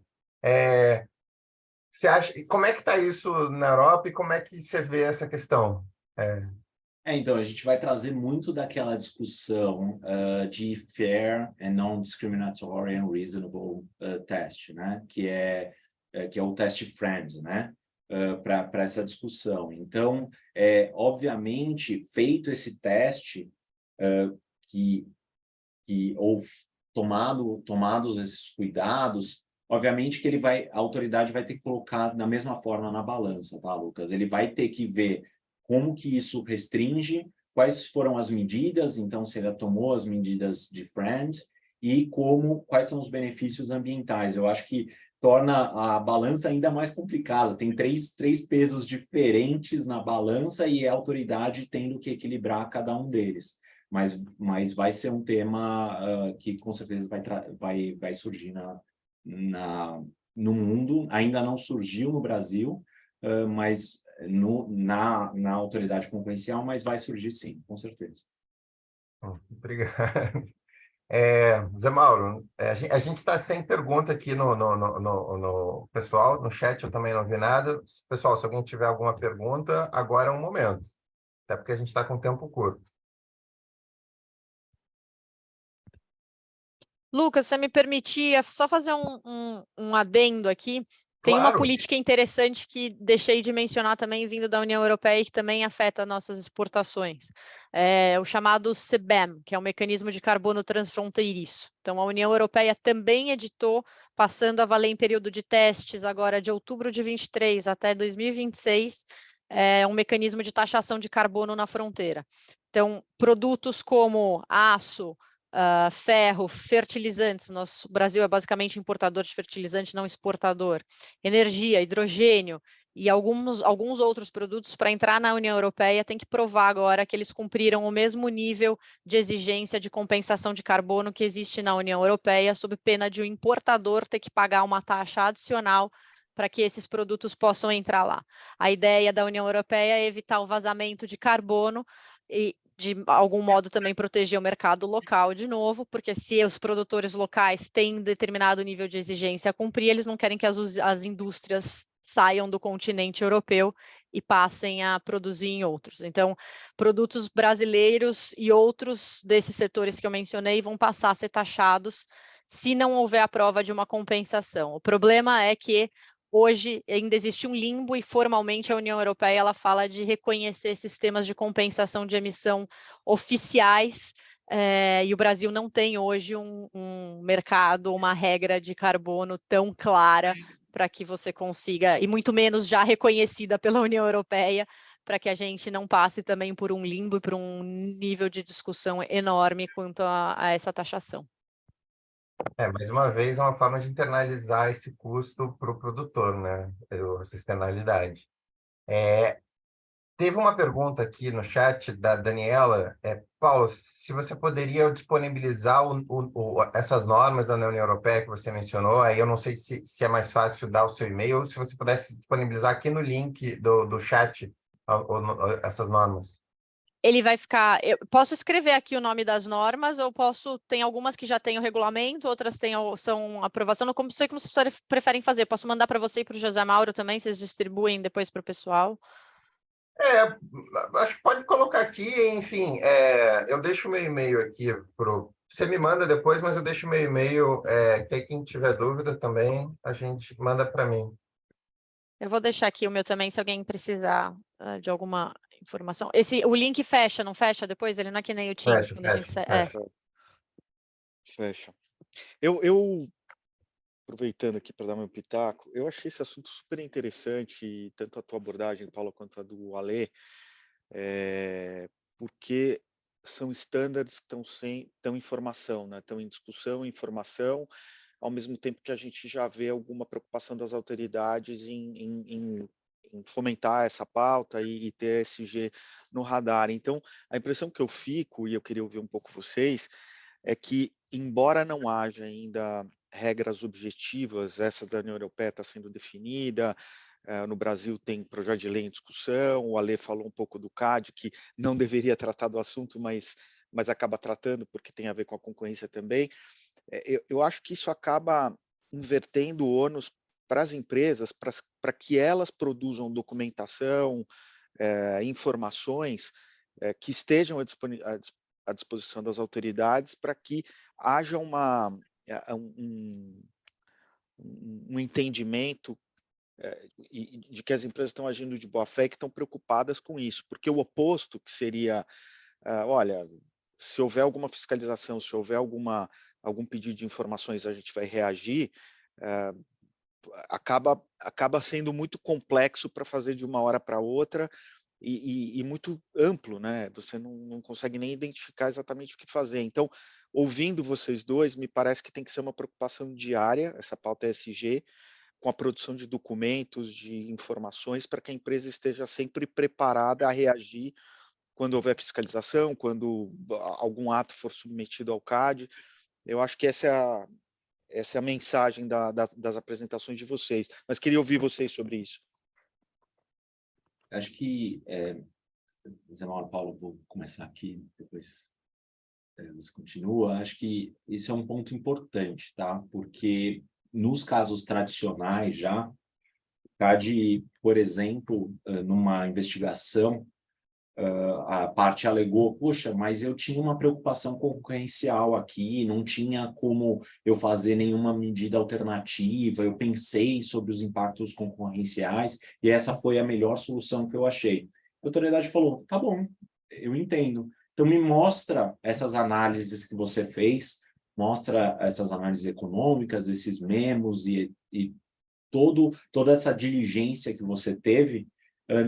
Você acha, como é que está isso na Europa e como é que você vê essa questão? Então, a gente vai trazer muito daquela discussão de fair and non-discriminatory and reasonable test, né? Que é o test friend, né? Para essa discussão. Então, obviamente, feito esse teste, ou tomados esses cuidados, obviamente que a autoridade vai ter que colocar da mesma forma na balança, tá, Lucas? Ele vai ter que ver como que isso restringe, quais foram as medidas, então se ele tomou as medidas de friend, e quais são os benefícios ambientais. Eu acho que torna a balança ainda mais complicada. Tem três pesos diferentes na balança e a autoridade tendo que equilibrar cada um deles. Mas vai ser um tema que com certeza vai surgir no mundo. Ainda não surgiu no Brasil, mas na autoridade concorrencial, mas vai surgir sim, com certeza. Obrigado. Zé Mauro, a gente está sem pergunta aqui no pessoal, no chat eu também não vi nada. Pessoal, se alguém tiver alguma pergunta, agora é um momento, até porque a gente está com tempo curto. Lucas, se você me permitir, só fazer um adendo aqui. Tem uma Claro. política interessante que deixei de mencionar também, vindo da União Europeia, e que também afeta nossas exportações. É o chamado CBAM, que é o Mecanismo de Carbono Transfronteiriço. Então, a União Europeia também editou, passando a valer em período de testes, agora de outubro de 23 até 2026, um mecanismo de taxação de carbono na fronteira. Então, produtos como aço, ferro, fertilizantes, o Brasil é basicamente importador de fertilizante, não exportador, energia, hidrogênio e alguns outros produtos, para entrar na União Europeia, tem que provar agora que eles cumpriram o mesmo nível de exigência de compensação de carbono que existe na União Europeia, sob pena de o importador ter que pagar uma taxa adicional para que esses produtos possam entrar lá. A ideia da União Europeia é evitar o vazamento de carbono e, de algum modo, também proteger o mercado local de novo, porque se os produtores locais têm determinado nível de exigência a cumprir, eles não querem que as indústrias saiam do continente europeu e passem a produzir em outros. Então, produtos brasileiros e outros desses setores que eu mencionei vão passar a ser taxados se não houver a prova de uma compensação. O problema é que hoje ainda existe um limbo e formalmente a União Europeia ela fala de reconhecer sistemas de compensação de emissão oficiais, e o Brasil não tem hoje um mercado, uma regra de carbono tão clara para que você consiga, e muito menos já reconhecida pela União Europeia, para que a gente não passe também por um limbo e por um nível de discussão enorme quanto a essa taxação. Mais uma vez, é uma forma de internalizar esse custo para o produtor, né? Essa externalidade. Teve uma pergunta aqui no chat da Daniela. Paulo, se você poderia disponibilizar essas normas da União Europeia que você mencionou, aí eu não sei se é mais fácil dar o seu e-mail, ou se você pudesse disponibilizar aqui no link do chat essas normas. Ele vai ficar. Eu posso escrever aqui o nome das normas, ou posso. Tem algumas que já têm o regulamento, outras são aprovação. Como sei como vocês preferem fazer. Posso mandar para você e para o José Mauro também, vocês distribuem depois para o pessoal. Acho que pode colocar aqui, enfim, eu deixo o meu e-mail aqui você me manda depois, mas eu deixo o meu e-mail, que aí quem tiver dúvida também, a gente manda para mim. Eu vou deixar aqui o meu também, se alguém precisar de alguma informação. O link fecha, não fecha depois? Ele não é que nem o Teams, quando a gente... Fecha. Eu aproveitando aqui para dar meu pitaco, eu achei esse assunto super interessante, tanto a tua abordagem, Paulo, quanto a do Alê, porque são estándares que estão em formação, né? Estão em discussão, em formação, ao mesmo tempo que a gente já vê alguma preocupação das autoridades em fomentar essa pauta e ter ESG no radar. Então, a impressão que eu fico, e eu queria ouvir um pouco vocês, é que, embora não haja ainda regras objetivas, essa da União Europeia está sendo definida, no Brasil tem projeto de lei em discussão, o Alê falou um pouco do CAD, que não deveria tratar do assunto, mas acaba tratando, porque tem a ver com a concorrência também. Eu acho que isso acaba invertendo o ônus para as empresas, para que elas produzam documentação, informações que estejam à disposição das autoridades, para que haja um entendimento de que as empresas estão agindo de boa fé e que estão preocupadas com isso, porque o oposto, que seria, olha, se houver alguma fiscalização, se houver algum pedido de informações, a gente vai reagir, acaba sendo muito complexo para fazer de uma hora para outra e muito amplo, né? Você não consegue nem identificar exatamente o que fazer. Então, ouvindo vocês dois, me parece que tem que ser uma preocupação diária, essa pauta ESG, com a produção de documentos, de informações, para que a empresa esteja sempre preparada a reagir quando houver fiscalização, quando algum ato for submetido ao CAD. Eu acho que essa é a mensagem das apresentações de vocês, mas queria ouvir vocês sobre isso. Acho que, Zé Mauro, Paulo, vou começar aqui, depois você continua. Acho que isso é um ponto importante, tá? Porque nos casos tradicionais já, o CAD, por exemplo, numa investigação, a parte alegou, poxa, mas eu tinha uma preocupação concorrencial aqui, não tinha como eu fazer nenhuma medida alternativa, eu pensei sobre os impactos concorrenciais e essa foi a melhor solução que eu achei. A autoridade falou, tá bom, eu entendo. Então me mostra essas análises que você fez, mostra essas análises econômicas, esses memos e toda essa diligência que você teve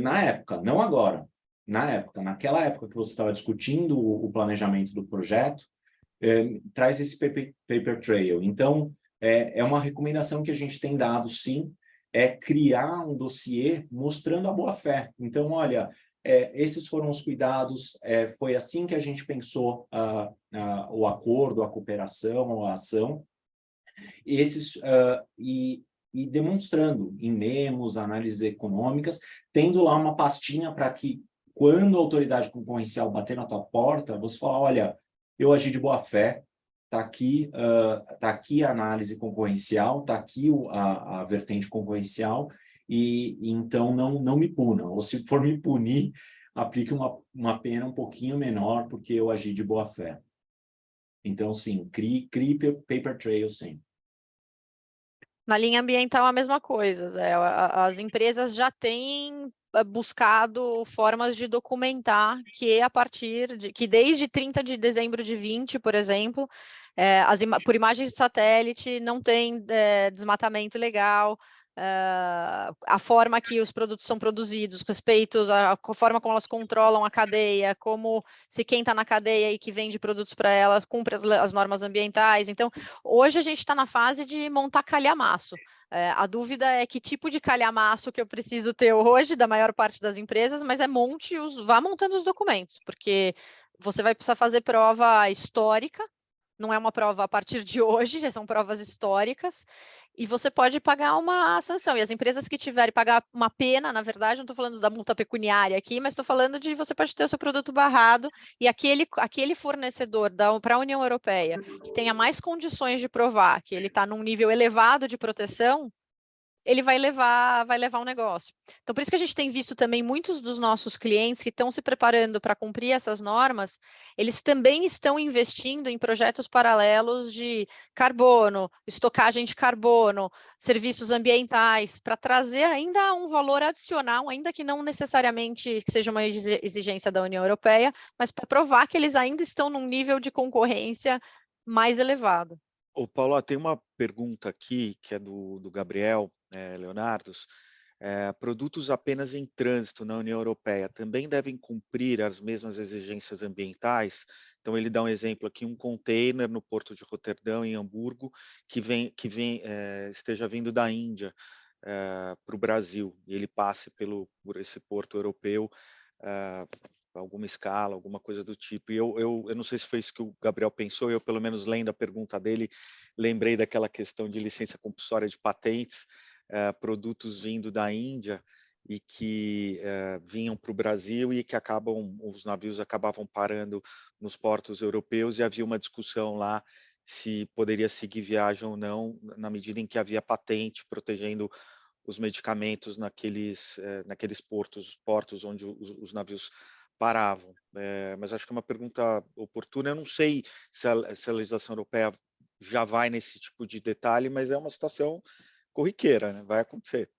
na época, não agora, na época, naquela época que você estava discutindo o planejamento do projeto, traz esse paper trail. Então, é uma recomendação que a gente tem dado, sim, é criar um dossiê mostrando a boa-fé. Então, olha, esses foram os cuidados, foi assim que a gente pensou o acordo, a cooperação, a ação, e demonstrando em memos, análises econômicas, tendo lá uma pastinha para que, quando a autoridade concorrencial bater na tua porta, você fala, olha, eu agi de boa fé, está aqui a análise concorrencial, está aqui a vertente concorrencial, e então não me puna. Ou se for me punir, aplique uma pena um pouquinho menor, porque eu agi de boa fé. Então, sim, crie paper trail, sim. Na linha ambiental, a mesma coisa. As empresas já têm buscado formas de documentar que desde 30 de dezembro de 20, por exemplo, por imagens de satélite não tem desmatamento ilegal, a forma que os produtos são produzidos, respeito à forma como elas controlam a cadeia, como se quem está na cadeia e que vende produtos para elas cumpre as normas ambientais. Então, hoje a gente está na fase de montar calhamaço. A dúvida é que tipo de calhamaço que eu preciso ter hoje, da maior parte das empresas, mas vá montando os documentos, porque você vai precisar fazer prova histórica, não é uma prova a partir de hoje, já são provas históricas, e você pode pagar uma sanção. E as empresas que tiverem pagar uma pena, na verdade, não estou falando da multa pecuniária aqui, mas estou falando de você pode ter o seu produto barrado e aquele fornecedor para a União Europeia que tenha mais condições de provar que ele está num nível elevado de proteção, ele vai levar um negócio. Então, por isso que a gente tem visto também muitos dos nossos clientes que estão se preparando para cumprir essas normas, eles também estão investindo em projetos paralelos de carbono, estocagem de carbono, serviços ambientais, para trazer ainda um valor adicional, ainda que não necessariamente seja uma exigência da União Europeia, mas para provar que eles ainda estão num nível de concorrência mais elevado. Ô, Paulo, tem uma pergunta aqui que é do Gabriel Leonardos. Produtos apenas em trânsito na União Europeia também devem cumprir as mesmas exigências ambientais? Então, ele dá um exemplo aqui, um container no porto de Roterdão, em Hamburgo, que esteja vindo da Índia para o Brasil, e ele passe por esse porto europeu, alguma escala, alguma coisa do tipo. E eu não sei se foi isso que o Gabriel pensou, eu, pelo menos lendo a pergunta dele, lembrei daquela questão de licença compulsória de patentes, produtos vindo da Índia e que vinham para o Brasil e que os navios acabavam parando nos portos europeus, e havia uma discussão lá se poderia seguir viagem ou não, na medida em que havia patente protegendo os medicamentos naqueles portos onde os navios paravam. Mas acho que é uma pergunta oportuna. Eu não sei se a legislação europeia já vai nesse tipo de detalhe, mas é uma situação corriqueira, né? Vai acontecer.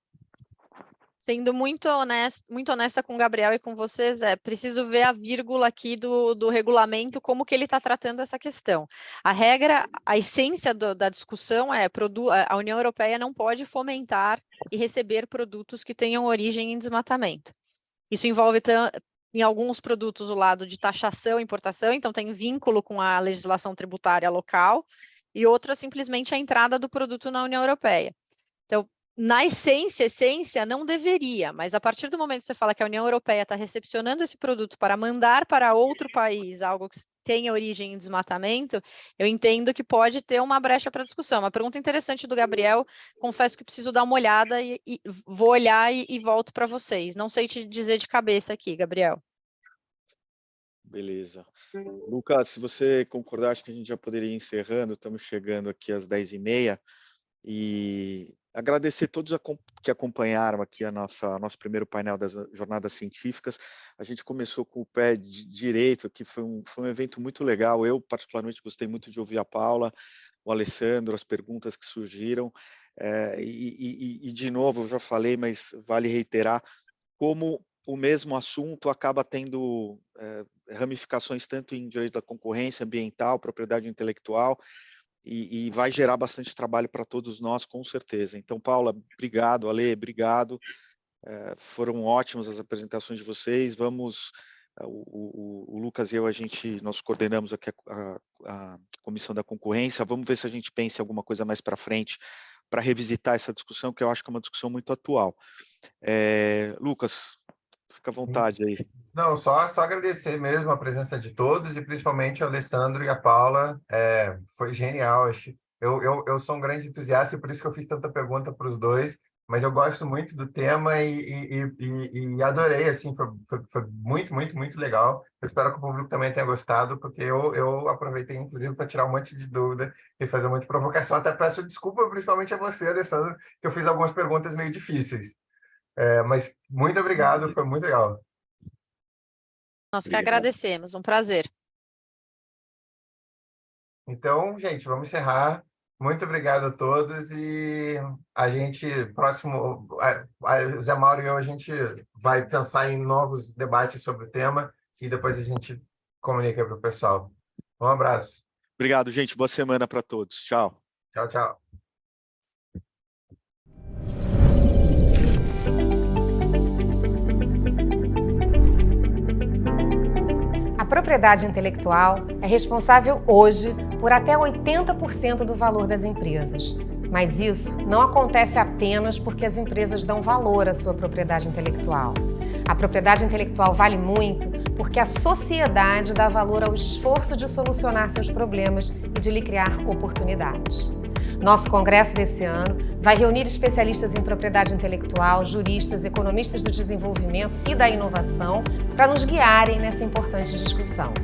Sendo muito honesta com o Gabriel e com vocês, preciso ver a vírgula aqui do regulamento, como que ele está tratando essa questão. A regra, a essência da discussão a União Europeia não pode fomentar e receber produtos que tenham origem em desmatamento. Isso envolve, em alguns produtos, o lado de taxação e importação, então tem vínculo com a legislação tributária local, e outro é simplesmente a entrada do produto na União Europeia. Então, na essência, não deveria, mas a partir do momento que você fala que a União Europeia está recepcionando esse produto para mandar para outro país algo que tenha origem em desmatamento, eu entendo que pode ter uma brecha para discussão. Uma pergunta interessante do Gabriel, confesso que preciso dar uma olhada e vou olhar e volto para vocês. Não sei te dizer de cabeça aqui, Gabriel. Beleza. Lucas, se você concordar, acho que a gente já poderia ir encerrando, estamos chegando aqui às 10h30, e Agradecer todos que acompanharam aqui nosso primeiro painel das jornadas científicas. A gente começou com o pé direito, que foi um evento muito legal. Eu, particularmente, gostei muito de ouvir a Paula, o Alessandro, as perguntas que surgiram. De novo, eu já falei, mas vale reiterar, como o mesmo assunto acaba tendo ramificações tanto em direito da concorrência, ambiental, propriedade intelectual, e vai gerar bastante trabalho para todos nós, com certeza. Então, Paula, obrigado, Ale, obrigado. Foram ótimas as apresentações de vocês. Vamos, o Lucas e eu, nós coordenamos aqui a Comissão da Concorrência. Vamos ver se a gente pensa em alguma coisa mais para frente, para revisitar essa discussão, que eu acho que é uma discussão muito atual. Lucas, fica à vontade aí. Não, só agradecer mesmo a presença de todos e principalmente ao Alessandro e a Paula. Foi genial. Eu sou um grande entusiasta e por isso que eu fiz tanta pergunta para os dois, mas eu gosto muito do tema e adorei, assim, foi muito, muito, muito legal. Eu espero que o público também tenha gostado, porque eu aproveitei, inclusive, para tirar um monte de dúvida e fazer muita provocação. Até peço desculpa, principalmente a você, Alessandro, que eu fiz algumas perguntas meio difíceis. Mas muito obrigado, foi muito legal. Nós que agradecemos, um prazer. Então, gente, vamos encerrar. Muito obrigado a todos e a gente, próximo, a Zé Mauro e eu, a gente vai pensar em novos debates sobre o tema e depois a gente comunica para o pessoal. Um abraço. Obrigado, gente. Boa semana para todos. Tchau. Tchau, tchau. A propriedade intelectual é responsável hoje por até 80% do valor das empresas. Mas isso não acontece apenas porque as empresas dão valor à sua propriedade intelectual. A propriedade intelectual vale muito porque a sociedade dá valor ao esforço de solucionar seus problemas e de lhe criar oportunidades. Nosso congresso desse ano vai reunir especialistas em propriedade intelectual, juristas, economistas do desenvolvimento e da inovação para nos guiarem nessa importante discussão.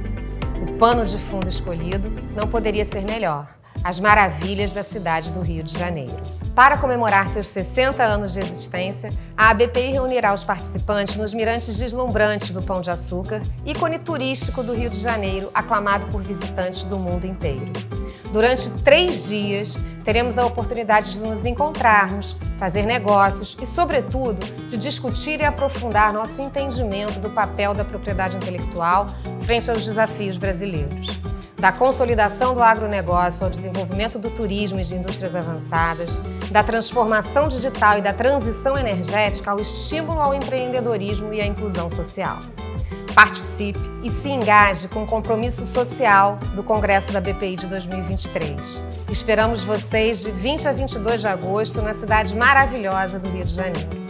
O pano de fundo escolhido não poderia ser melhor: as maravilhas da cidade do Rio de Janeiro. Para comemorar seus 60 anos de existência, a ABPI reunirá os participantes nos mirantes deslumbrantes do Pão de Açúcar, ícone turístico do Rio de Janeiro, aclamado por visitantes do mundo inteiro. Durante 3 dias, teremos a oportunidade de nos encontrarmos, fazer negócios e, sobretudo, de discutir e aprofundar nosso entendimento do papel da propriedade intelectual frente aos desafios brasileiros. Da consolidação do agronegócio ao desenvolvimento do turismo e de indústrias avançadas, da transformação digital e da transição energética ao estímulo ao empreendedorismo e à inclusão social. Participe e se engaje com o compromisso social do Congresso da BPI de 2023. Esperamos vocês de 20 a 22 de agosto na cidade maravilhosa do Rio de Janeiro.